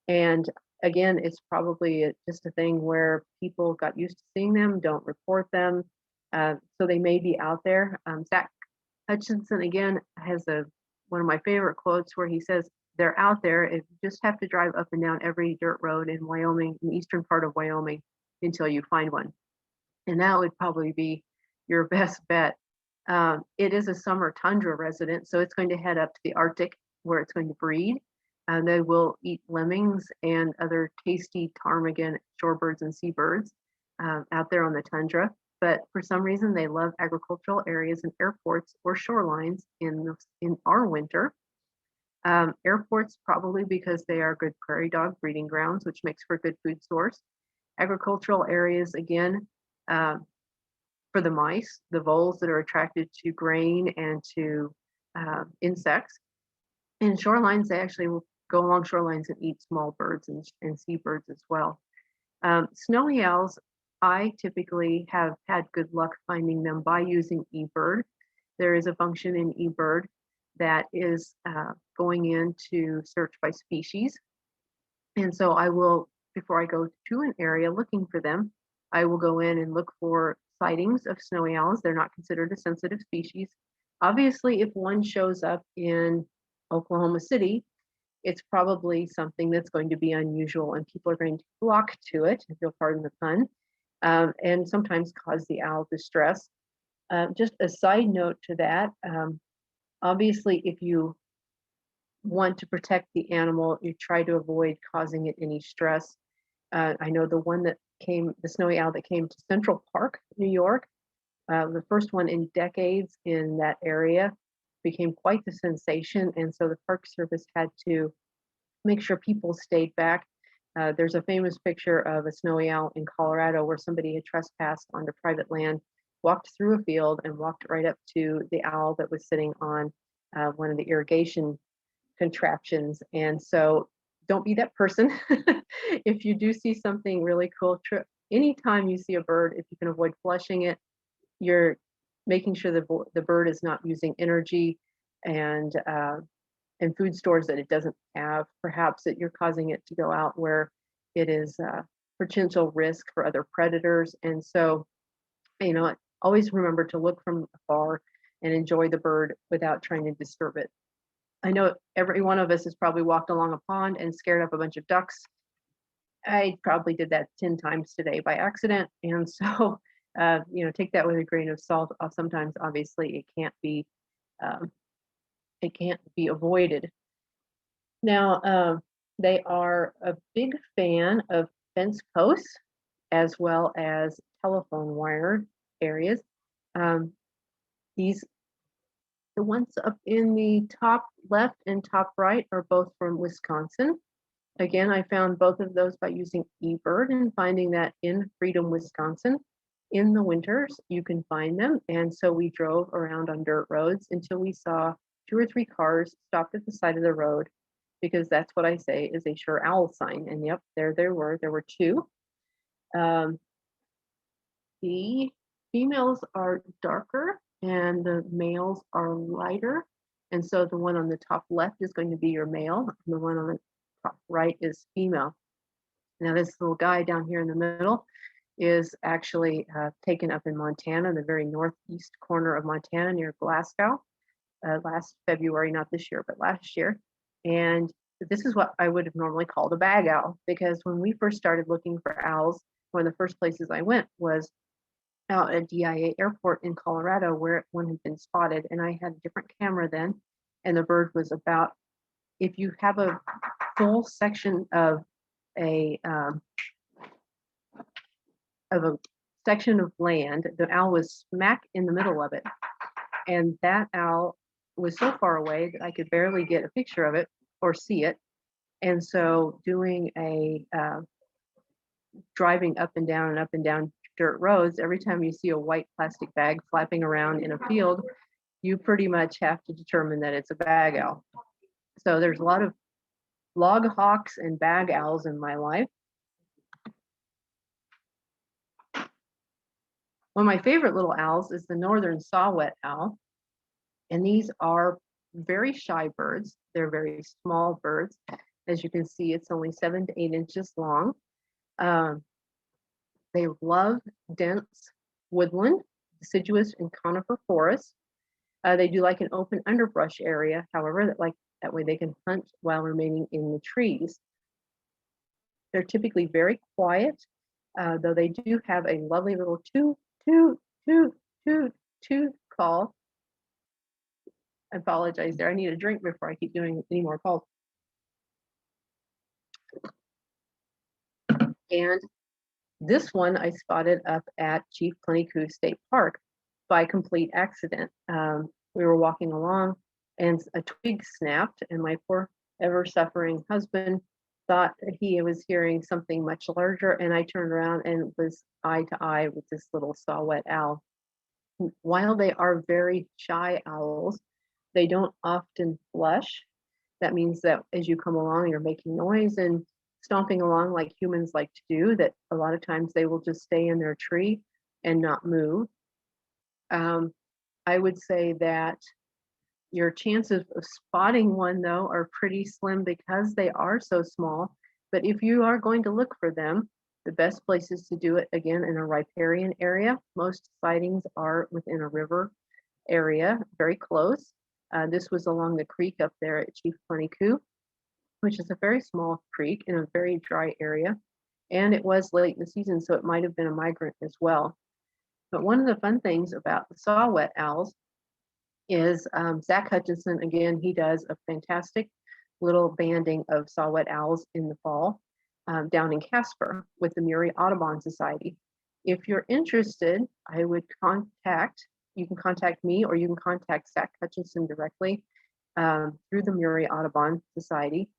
And again, it's probably just a thing where people got used to seeing them, don't report them. So they may be out there. Zach Hutchinson, again, has a one of my favorite quotes where he says, they're out there. If you just have to drive up and down every dirt road in Wyoming, in the eastern part of Wyoming, until you find one. And that would probably be your best bet. It is a summer tundra resident, so it's going to head up to the Arctic where it's going to breed. They will eat lemmings and other tasty ptarmigan, shorebirds, and seabirds out there on the tundra. But for some reason, they love agricultural areas and airports or shorelines in our winter. Airports probably because they are good prairie dog breeding grounds, which makes for a good food source. Agricultural areas, again, for the mice, the voles that are attracted to grain and to insects. In shorelines, they actually will go along shorelines and eat small birds and seabirds as well. Snowy owls, I typically have had good luck finding them by using eBird. There is a function in eBird that is going in to search by species. And so I will, before I go to an area looking for them, I will go in and look for sightings of snowy owls. They're not considered a sensitive species. Obviously, if one shows up in Oklahoma City, it's probably something that's going to be unusual and people are going to flock to it, if you'll pardon the pun, and sometimes cause the owl distress. Just a side note to that, obviously, if you want to protect the animal, you try to avoid causing it any stress. I know the snowy owl that came to Central Park, New York, the first one in decades in that area, became quite the sensation. And so the Park Service had to make sure people stayed back. There's a famous picture of a snowy owl in Colorado where somebody had trespassed onto private land, walked through a field and walked right up to the owl that was sitting on one of the irrigation contraptions. And so don't be that person. If you do see something really cool, anytime you see a bird, if you can avoid flushing it, you're making sure the bird is not using energy and food stores that it doesn't have. Perhaps that you're causing it to go out where it is potential risk for other predators. And so, always remember to look from afar and enjoy the bird without trying to disturb it. I know every one of us has probably walked along a pond and scared up a bunch of ducks. I probably did that 10 times today by accident. And so, take that with a grain of salt. Sometimes, obviously, it can't be avoided. Now, they are a big fan of fence posts as well as telephone wire areas. The ones up in the top left and top right are both from Wisconsin. Again, I found both of those by using eBird and finding that in Freedom, Wisconsin. In the winters, you can find them. And so we drove around on dirt roads until we saw 2 or 3 cars stopped at the side of the road, because that's what I say is a sure owl sign. And yep, there were 2. The females are darker and the males are lighter. And so the one on the top left is going to be your male, and the one on the top right is female. Now this little guy down here in the middle is actually taken up in Montana, the very northeast corner of Montana near Glasgow, last February, not this year, but last year. And this is what I would have normally called a bag owl, because when we first started looking for owls, one of the first places I went was out at DIA Airport in Colorado, where one had been spotted, and I had a different camera then, and the bird was about, if you have a full section of a section of land, the owl was smack in the middle of it, and that owl was so far away that I could barely get a picture of it or see it. And so doing a driving up and down dirt roads, every time you see a white plastic bag flapping around in a field, you pretty much have to determine that it's a bag owl. So there's a lot of log hawks and bag owls in my life. One of my favorite little owls is the northern Saw-whet Owl. And these are very shy birds. They're very small birds. As you can see, it's only 7 to 8 inches long. They love dense woodland, deciduous and conifer forests. They do like an open underbrush area, however, that way they can hunt while remaining in the trees. They're typically very quiet, though they do have a lovely little toot, toot, toot, toot, toot call. I apologize there. I need a drink before I keep doing any more calls. And this one I spotted up at Chief Plenty-Coups State Park by complete accident. We were walking along and a twig snapped, and my poor ever-suffering husband thought he was hearing something much larger, and I turned around and was eye to eye with this little saw-whet owl. While they are very shy owls, they don't often flush. That means that as you come along, you're making noise and stomping along like humans like to do, that a lot of times they will just stay in their tree and not move. I would say that your chances of spotting one, though, are pretty slim because they are so small. But if you are going to look for them, the best places to do it, again, in a riparian area. Most sightings are within a river area, very close. This was along the creek up there at Chief Plenty-Coups, which is a very small creek in a very dry area. And it was late in the season, so it might have been a migrant as well. But one of the fun things about the saw-whet owls is Zach Hutchinson, again, he does a fantastic little banding of saw-whet owls in the fall down in Casper with the Murray Audubon Society. If you're interested, I would you can contact me, or you can contact Zach Hutchinson directly through the Murray Audubon Society.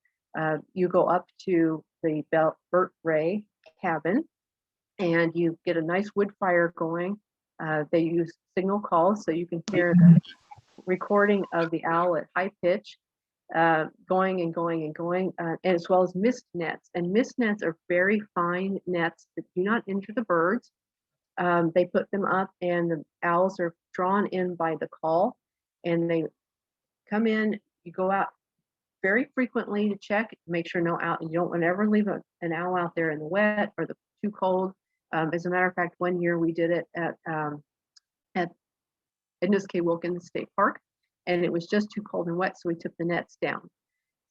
You go up to the Bert Ray cabin and you get a nice wood fire going. They use signal calls, so you can hear the recording of the owl at high pitch, going and going and going, as well as mist nets. And mist nets are very fine nets that do not injure the birds. They put them up and the owls are drawn in by the call, and they come in. You go out very frequently to check, make sure no owl, you don't want to ever leave an owl out there in the wet or the too cold. As a matter of fact, one year we did it at Edna's K. Wilkins State Park, and it was just too cold and wet, so we took the nets down.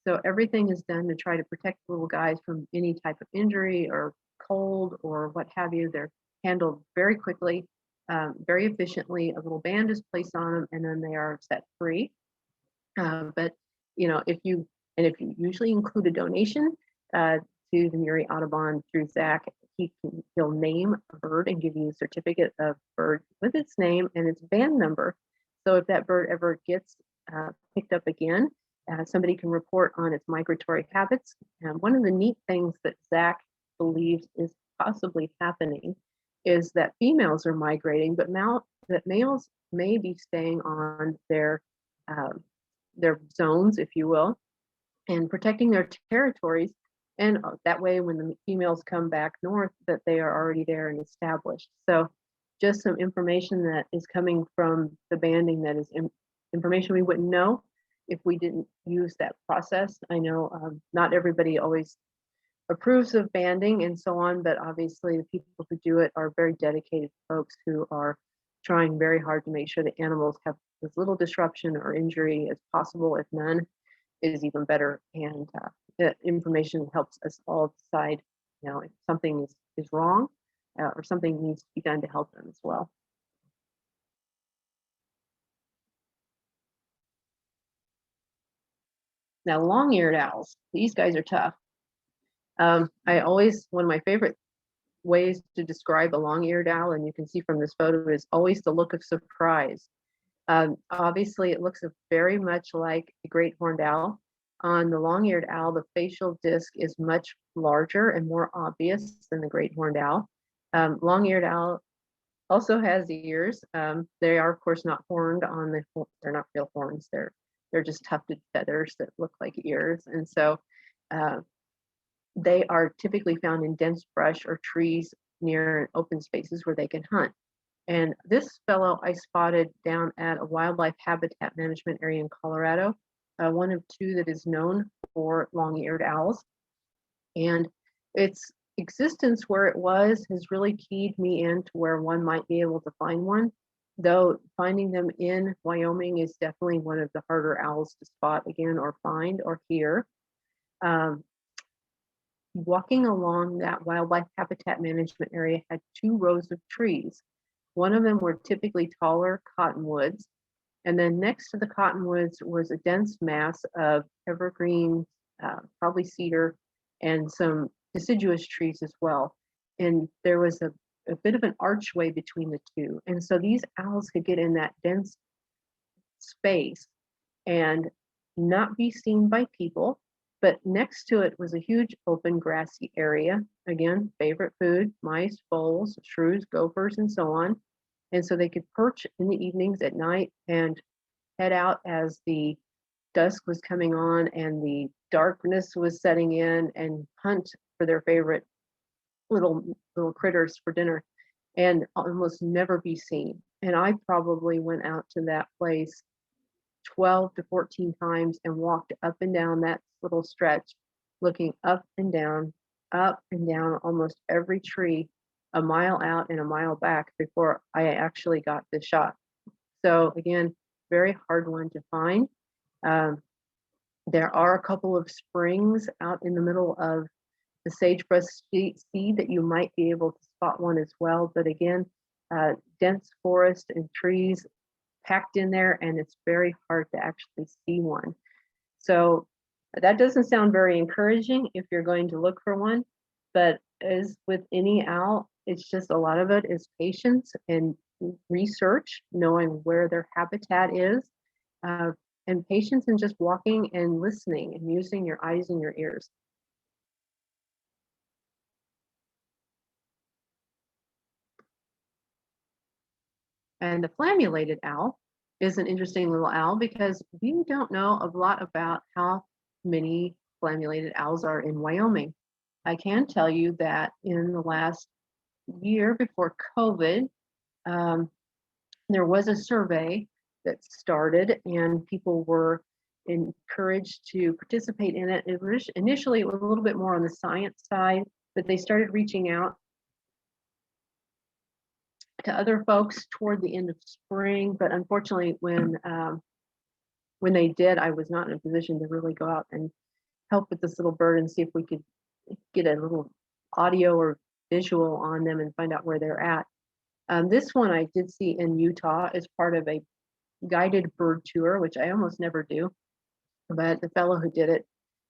So everything is done to try to protect the little guys from any type of injury or cold or what have you. They're handled very quickly, very efficiently. A little band is placed on them, and then they are set free. But you know, if you usually include a donation to the Murray Audubon through Zach, he'll name a bird and give you a certificate of bird with its name and its band number. So if that bird ever gets picked up again, somebody can report on its migratory habits. And one of the neat things that Zach believes is possibly happening is that females are migrating, but that males may be staying on their zones, if you will, and protecting their territories. And that way, when the females come back north, that they are already there and established. So just some information that is coming from the banding that is information we wouldn't know if we didn't use that process. I know not everybody always approves of banding and so on, but obviously the people who do it are very dedicated folks who are trying very hard to make sure the animals have as little disruption or injury as possible. If none, is even better. And the information helps us all decide, you know, if something is wrong or something needs to be done to help them as well. Now, long-eared owls, these guys are tough. One of my favorite ways to describe a long-eared owl, and you can see from this photo, is always the look of surprise. Obviously, it looks very much like the great horned owl. On the long-eared owl, the facial disc is much larger and more obvious than the great horned owl. Long-eared owl also has ears. They are, of course, not horned they're not real horns. They're just tufted feathers that look like ears. And so they are typically found in dense brush or trees near open spaces where they can hunt. And this fellow I spotted down at a wildlife habitat management area in Colorado, one of two that is known for long-eared owls. And its existence where it was has really keyed me into where one might be able to find one. though finding them in Wyoming is definitely one of the harder owls to spot again, or find, or hear. Walking along that wildlife habitat management area had 2 rows of trees. One of them were typically taller cottonwoods, and then next to the cottonwoods was a dense mass of evergreen, probably cedar, and some deciduous trees as well. And there was a bit of an archway between the two. And so these owls could get in that dense space and not be seen by people. But next to it was a huge open grassy area. Again, favorite food, mice, voles, shrews, gophers, and so on. And so they could perch in the evenings at night and head out as the dusk was coming on and the darkness was setting in, and hunt for their favorite little critters for dinner, and almost never be seen. And I probably went out to that place 12 to 14 times and walked up and down that little stretch, looking up and down almost every tree, a mile out and a mile back, before I actually got the shot. So again, very hard one to find. There are a couple of springs out in the middle of the sagebrush seed that you might be able to spot one as well. But again, dense forest and trees packed in there, and it's very hard to actually see one. So that doesn't sound very encouraging if you're going to look for one, but as with any owl, it's just a lot of it is patience and research, knowing where their habitat is, and patience and just walking and listening and using your eyes and your ears. And the flammulated owl is an interesting little owl because we don't know a lot about how many flammulated owls are in Wyoming. I can tell you that in the last year before COVID, there was a survey that started, and people were encouraged to participate in it. Initially, it was a little bit more on the science side, but they started reaching out to other folks toward the end of spring. But unfortunately, when they did, I was not in a position to really go out and help with this little bird and see if we could get a little audio or visual on them and find out where they're at. This one I did see in Utah as part of a guided bird tour, which I almost never do, but the fellow who did it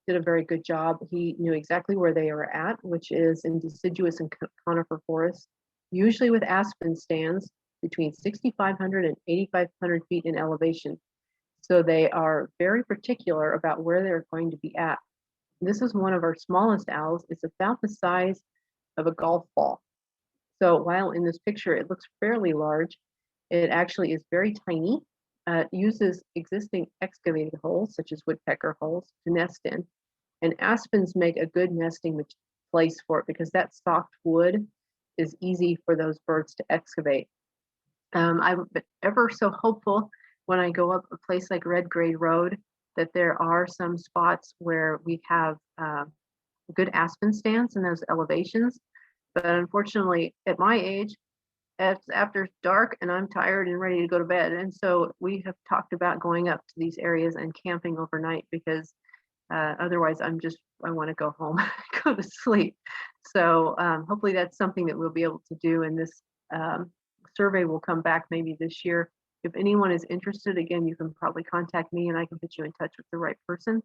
did a very good job. He knew exactly where they were at, which is in deciduous and conifer forests, usually with aspen stands between 6,500 and 8,500 feet in elevation. So they are very particular about where they're going to be at. This is one of our smallest owls. It's about the size of a golf ball. So while in this picture it looks fairly large, it actually is very tiny. It uses existing excavated holes, such as woodpecker holes, to nest in. And aspens make a good nesting place for it because that soft wood is easy for those birds to excavate. I'm ever so hopeful when I go up a place like Red Grade Road that there are some spots where we have good aspen stands in those elevations. But unfortunately, at my age, it's after dark and I'm tired and ready to go to bed. And so we have talked about going up to these areas and camping overnight because otherwise I want to go home, go to sleep. So hopefully that's something that we'll be able to do. And this survey will come back maybe this year. If anyone is interested, again, you can probably contact me and I can put you in touch with the right person.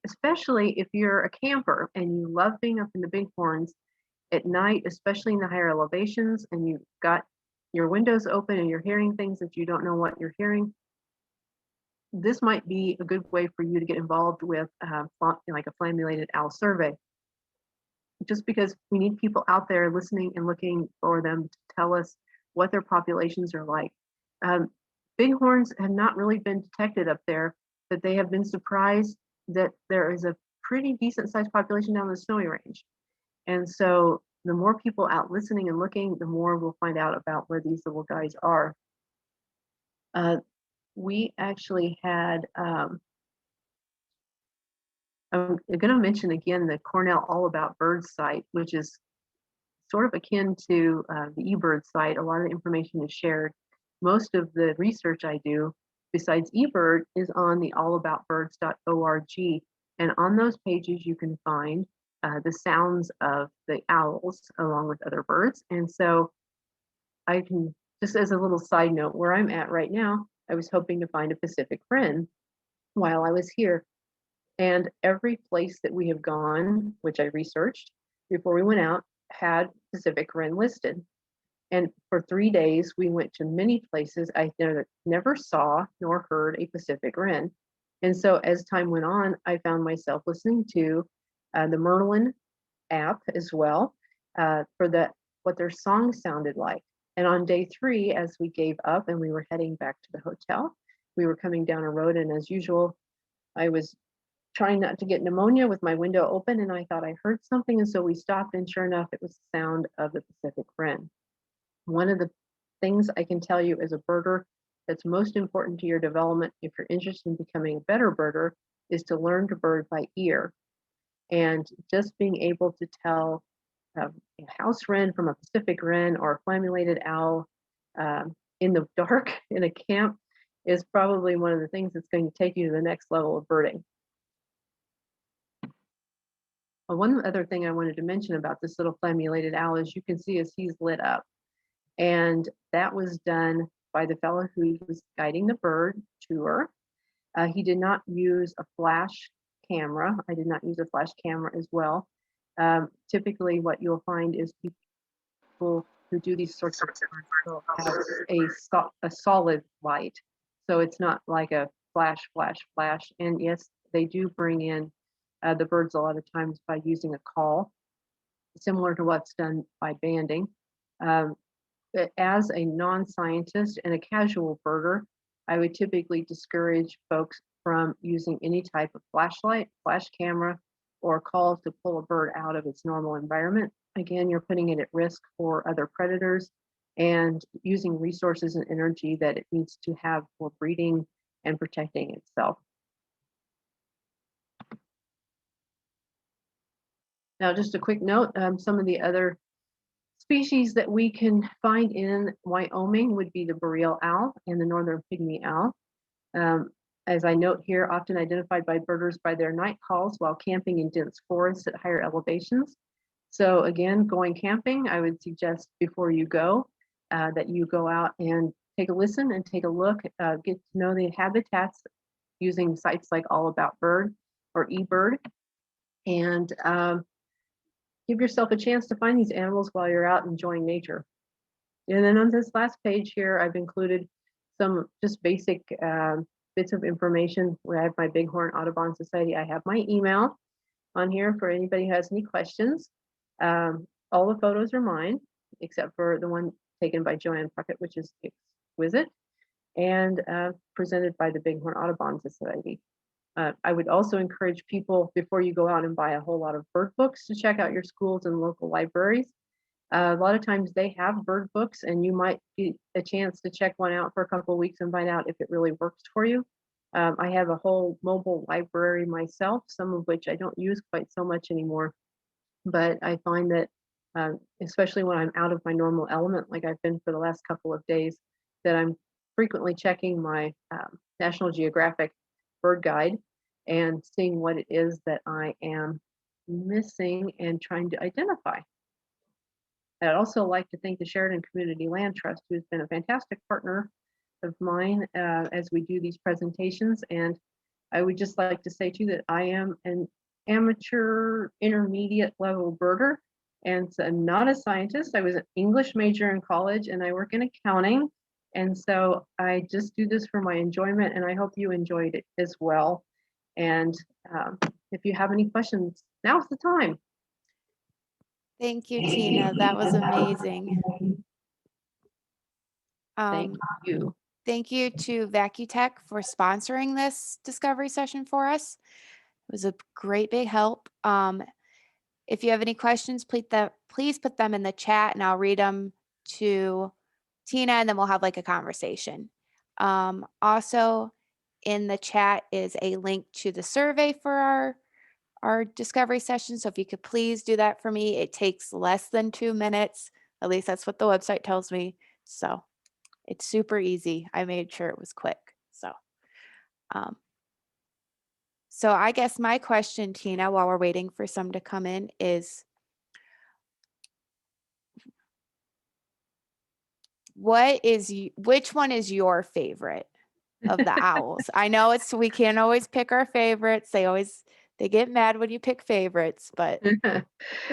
Especially if you're a camper and you love being up in the bighorns at night, especially in the higher elevations, and you've got your windows open and you're hearing things that you don't know what you're hearing, this might be a good way for you to get involved with like a flammulated owl survey. Just because we need people out there listening and looking for them to tell us what their populations are like. Bighorns have not really been detected up there, but they have been surprised that there is a pretty decent sized population down the Snowy Range. And so the more people out listening and looking, the more we'll find out about where these little guys are. We actually had, I'm going to mention again the Cornell All About Birds site, which is sort of akin to the eBird site. A lot of the information is shared. most of the research I do, besides eBird, is on the allaboutbirds.org. And on those pages, you can find the sounds of the owls along with other birds. And so I can, just as a little side note, where I'm at right now, I was hoping to find a Pacific wren while I was here. And every place that we have gone, which I researched before we went out, had Pacific wren listed. And for 3 days, we went to many places I never saw nor heard a Pacific wren. And so as time went on, I found myself listening to the Merlin app as well for what their song sounded like. And on day 3, as we gave up and we were heading back to the hotel, we were coming down a road, and as usual, I was trying not to get pneumonia with my window open, and I thought I heard something, and so we stopped, and sure enough, it was the sound of the Pacific wren. One of the things I can tell you as a birder that's most important to your development, if you're interested in becoming a better birder, is to learn to bird by ear. And just being able to tell a house wren from a Pacific wren or a flammulated owl in the dark in a camp is probably one of the things that's going to take you to the next level of birding. One other thing I wanted to mention about this little flammulated owl is you can see as he's lit up. And that was done by the fellow who was guiding the bird tour. He did not use a flash camera. I did not use a flash camera as well. Typically what you'll find is people who do these sorts of things will have a solid light. So it's not like a flash. And yes, they do bring in the birds a lot of times by using a call, similar to what's done by banding. But as a non-scientist and a casual birder, I would typically discourage folks from using any type of flashlight, flash camera, or call to pull a bird out of its normal environment. Again, you're putting it at risk for other predators and using resources and energy that it needs to have for breeding and protecting itself. Now, just a quick note, some of the other species that we can find in Wyoming would be the boreal owl and the northern pygmy owl. As I note here, often identified by birders by their night calls while camping in dense forests at higher elevations. So again, going camping, I would suggest before you go that you go out and take a listen and take a look, get to know the habitats using sites like All About Bird or eBird, and give yourself a chance to find these animals while you're out enjoying nature. And then on this last page here, I've included some just basic bits of information. Where I have my Bighorn Audubon Society. I have my email on here for anybody who has any questions. All the photos are mine, except for the one taken by Joanne Puckett, which is exquisite, and presented by the Bighorn Audubon Society. I would also encourage people, before you go out and buy a whole lot of bird books, to check out your schools and local libraries. A lot of times they have bird books, and you might get a chance to check one out for a couple of weeks and find out if it really works for you. I have a whole mobile library myself, some of which I don't use quite so much anymore. But I find that, especially when I'm out of my normal element, like I've been for the last couple of days, that I'm frequently checking my National Geographic bird guide and seeing what it is that I am missing and trying to identify. I'd also like to thank the Sheridan Community Land Trust, who's been a fantastic partner of mine as we do these presentations. And I would just like to say too that I am an amateur intermediate level birder, and so I'm not a scientist. I was an English major in college, and I work in accounting. And so I just do this for my enjoyment, and I hope you enjoyed it as well. And if you have any questions, now's the time. Thank you, Tina. That was amazing. Thank you. Thank you to VacuTech for sponsoring this discovery session for us. It was a great big help. If you have any questions, please put them in the chat and I'll read them to Tina, and then we'll have like a conversation. Also in the chat is a link to the survey for our discovery session. So if you could please do that for me. It takes less than 2 minutes. At least that's what the website tells me. So It's super easy. I made sure it was quick. Um, so I guess my question, Tina, while we're waiting for some to come in is, which one is your favorite of the owls? I know we can't always pick our favorites. They get mad when you pick favorites, but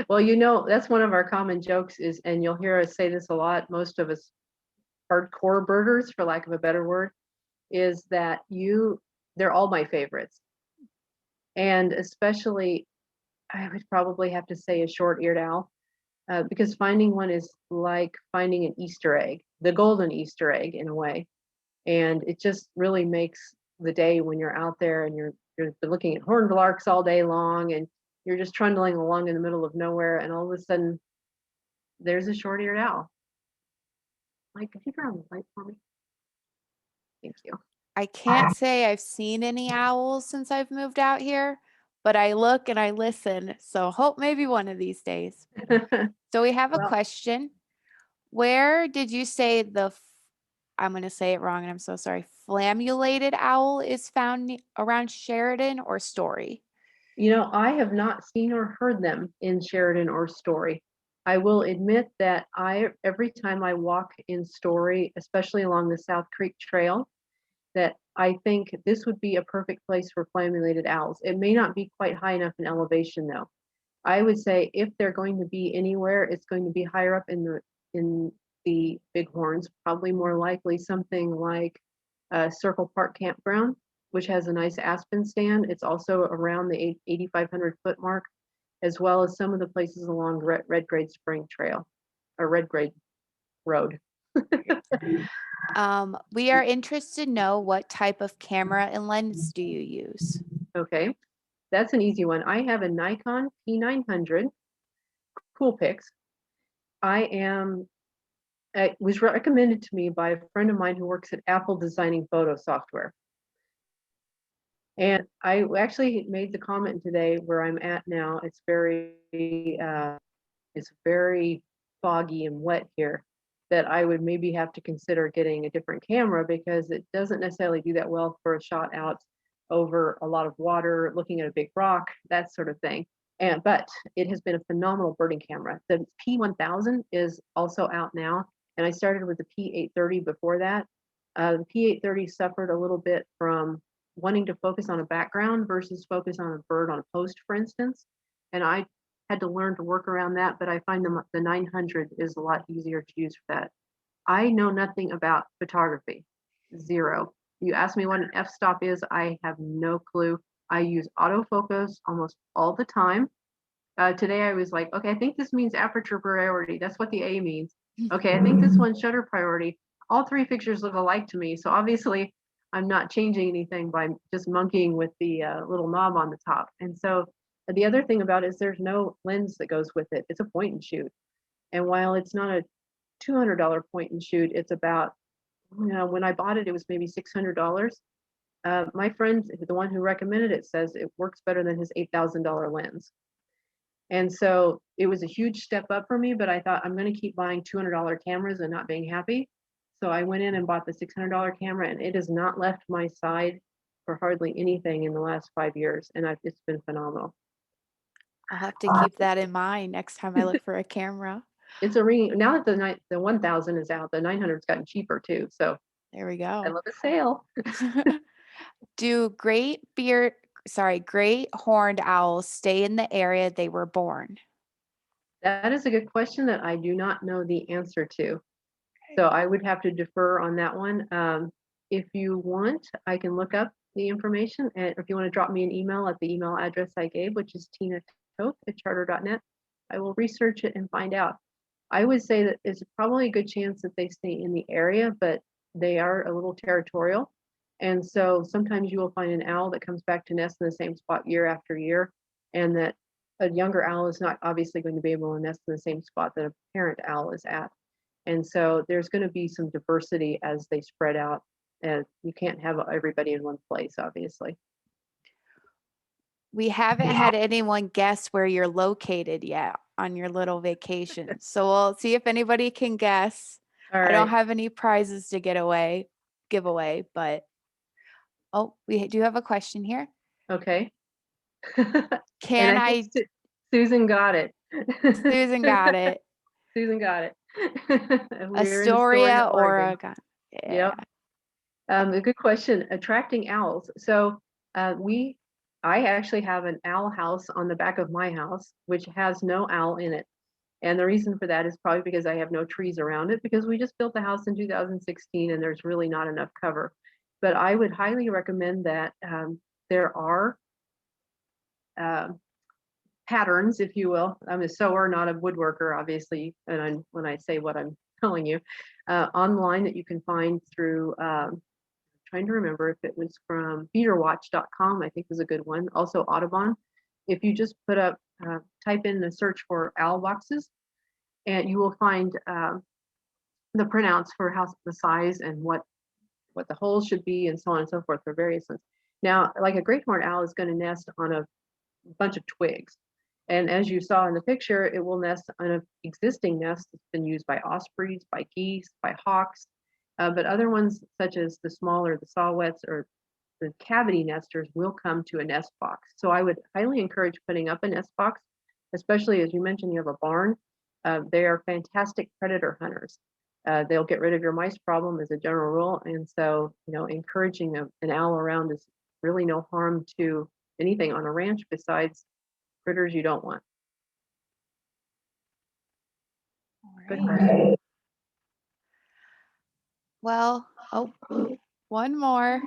Well, that's one of our common jokes is, and you'll hear us say this a lot, most of us hardcore birders, for lack of a better word, is that they're all my favorites. And especially, I would probably have to say a short-eared owl, because finding one is like finding an Easter egg, the golden Easter egg in a way. And it just really makes the day when you're out there and you're looking at horned larks all day long and you're just trundling along in the middle of nowhere, and all of a sudden there's a short-eared owl. Mike, could you turn on the light for me? Thank you. I can't say I've seen any owls since I've moved out here, but I look and I listen. So hope maybe one of these days. So we have a Well- question. Where did you say I'm going to say it wrong and I'm so sorry, Flammulated Owl is found around Sheridan or Story? I have not seen or heard them in Sheridan or Story. I will admit that every time I walk in Story, especially along the South Creek Trail, that I think this would be a perfect place for flammulated owls. It may not be quite high enough in elevation though. I would say if they're going to be anywhere, it's going to be higher up in the bighorns, probably more likely something like Circle Park Campground, which has a nice aspen stand. It's also around the 8,500 foot mark, as well as some of the places along Red Grade Spring Trail or Red Grade Road. We are interested to know what type of camera and lens do you use? Okay, that's an easy one. I have a Nikon P900 Coolpix. It was recommended to me by a friend of mine who works at Apple designing photo software. And I actually made the comment today where I'm at now. It's very foggy and wet here, that I would maybe have to consider getting a different camera because it doesn't necessarily do that well for a shot out over a lot of water, looking at a big rock, that sort of thing. But it has been a phenomenal birding camera. The P1000 is also out now, and I started with the P830 before that. The P830 suffered a little bit from wanting to focus on a background versus focus on a bird on a post, for instance. And I had to learn to work around that, but I find the 900 is a lot easier to use for that. I know nothing about photography, zero. You ask me what an f-stop is, I have no clue. I use autofocus almost all the time. Today I was like, okay, I think this means aperture priority. That's what the A means. Okay, I think this one's shutter priority. All three pictures look alike to me. So obviously I'm not changing anything by just monkeying with the little knob on the top. And so the other thing about it is there's no lens that goes with it. It's a point and shoot. And while it's not a $200 point and shoot, it's about, when I bought it, it was maybe $600. My friend, the one who recommended it, says it works better than his $8,000 lens. And so it was a huge step up for me, but I thought I'm going to keep buying $200 cameras and not being happy. So I went in and bought the $600 camera, and it has not left my side for hardly anything in the last 5 years. And it's been phenomenal. I'll have to keep that in mind next time I look for a camera. It's a ring. Now that the 1000 is out, the 900's gotten cheaper too. So There we I go. love a sale. Do great horned owls stay in the area they were born? That is a good question that I do not know the answer to. So I would have to defer on that one. If you want, I can look up the information. And if you want to drop me an email at the email address I gave, which is tina@charter.net, I will research it and find out. I would say that it's probably a good chance that they stay in the area, but they are a little territorial. And so sometimes you will find an owl that comes back to nest in the same spot year after year, and that a younger owl is not obviously going to be able to nest in the same spot that a parent owl is at. And so there's going to be some diversity as they spread out, and you can't have everybody in one place, obviously. We haven't had anyone guess where you're located yet on your little vacation. So we'll see if anybody can guess. All I don't right. have any prizes to give away, but we do have a question here. Okay. And Can I think Susan got it. Susan got it. Susan got it. We're in Astoria, Oregon. Oregon. Yep. A good question. Attracting owls. So I actually have an owl house on the back of my house, which has no owl in it. And the reason for that is probably because I have no trees around it, because we just built the house in 2016 and there's really not enough cover. But I would highly recommend that. There are patterns, if you will. I'm a sewer, not a woodworker, obviously. And when I say what I'm telling you, online that you can find through, trying to remember if it was from feederwatch.com, I think is a good one. Also Audubon. If you just put up, type in the search for owl boxes, and you will find the printouts for the size and what the holes should be, and so on and so forth, for various ones. Now, like a great horned owl is going to nest on a bunch of twigs. And as you saw in the picture, it will nest on an existing nest that's been used by ospreys, by geese, by hawks. But other ones, such as the smaller, the saw-whets or the cavity nesters, will come to a nest box. So I would highly encourage putting up a nest box, especially as you mentioned, you have a barn. They are fantastic predator hunters. They'll get rid of your mice problem as a general rule. And so, encouraging an owl around is really no harm to anything on a ranch besides critters you don't want. Good question. Well, one more.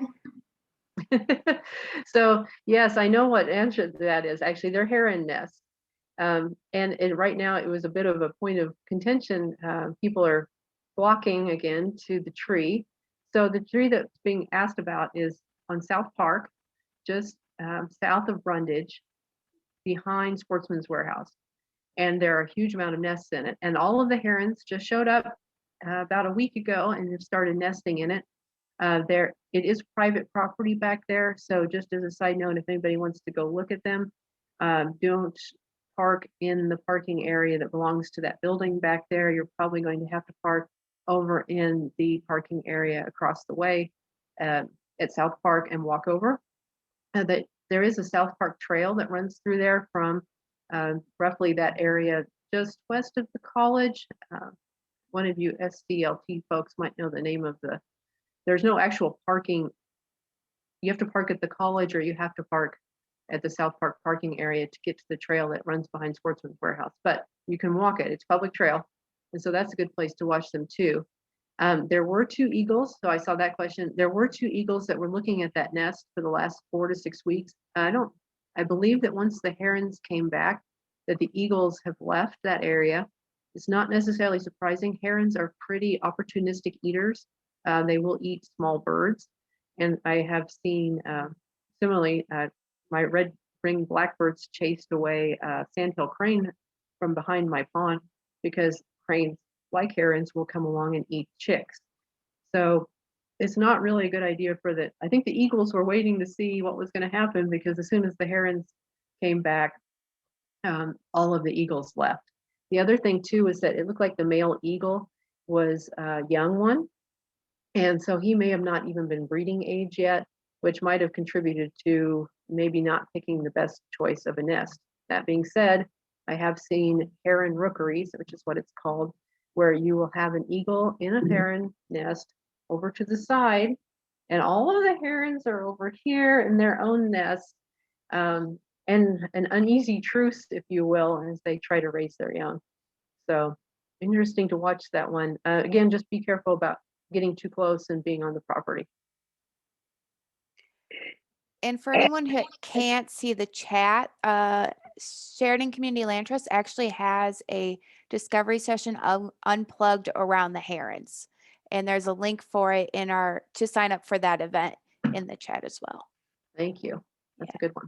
So yes, I know what answer to that is. Actually, they're heron nests. And right now it was a bit of a point of contention. People are flocking again to the tree. So the tree that's being asked about is on South Park, just south of Brundage, behind Sportsman's Warehouse. And there are a huge amount of nests in it. And all of the herons just showed up about a week ago and have started nesting in it. It is private property back there. So just as a side note, if anybody wants to go look at them, don't park in the parking area that belongs to that building back there. You're probably going to have to park over in the parking area across the way at South Park and walk over. There is a South Park trail that runs through there from roughly that area just west of the college. One of you SCLT folks might know the name of there's no actual parking. You have to park at the college, or you have to park at the South Park parking area to get to the trail that runs behind Sportsman's Warehouse. But you can walk it. It's public trail. And so that's a good place to watch them too. There were 2 eagles. So I saw that question. There were 2 eagles that were looking at that nest for the last 4 to 6 weeks. I believe that once the herons came back, that the eagles have left that area. It's not necessarily surprising. Herons are pretty opportunistic eaters. They will eat small birds. And I have seen, similarly, my red-ringed blackbirds chased away sandhill crane from behind my pond, because cranes, like herons, will come along and eat chicks. So it's not really a good idea I think the eagles were waiting to see what was going to happen, because as soon as the herons came back, all of the eagles left. The other thing too is that it looked like the male eagle was a young one. And so he may have not even been breeding age yet, which might have contributed to maybe not picking the best choice of a nest. That being said, I have seen heron rookeries, which is what it's called, where you will have an eagle in a heron nest over to the side, and all of the herons are over here in their own nest, and an uneasy truce, if you will, as they try to raise their young. So interesting to watch that one. Again, just be careful about getting too close and being on the property. And for anyone who can't see the chat, Sheridan Community Land Trust actually has a discovery session unplugged around the herons. And there's a link for it to sign up for that event in the chat as well. Thank you. That's a good one.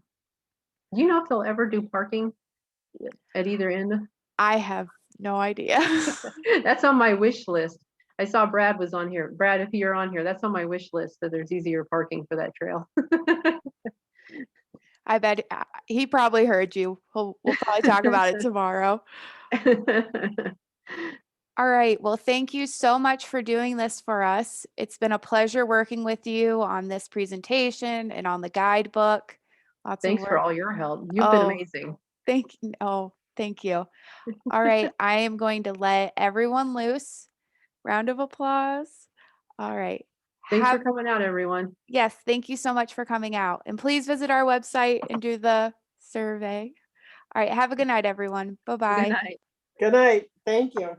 Do you know if they'll ever do parking at either end? I have no idea. That's on my wish list. I saw Brad was on here. Brad, if you're on here, that's on my wish list, so there's easier parking for that trail. I bet he probably heard you. We'll probably talk about it tomorrow. All right. Well, thank you so much for doing this for us. It's been a pleasure working with you on this presentation and on the guidebook. Lots Thanks of for work. all your help. You've been Oh, amazing. thank you. All right. I am going to let everyone loose. Round of applause. All right. Thanks for Have, coming out, everyone. yes, thank you so much for coming out. And please visit our website and do the survey. All right. Have a good night, everyone. Good Bye-bye. night. Good night. Thank you.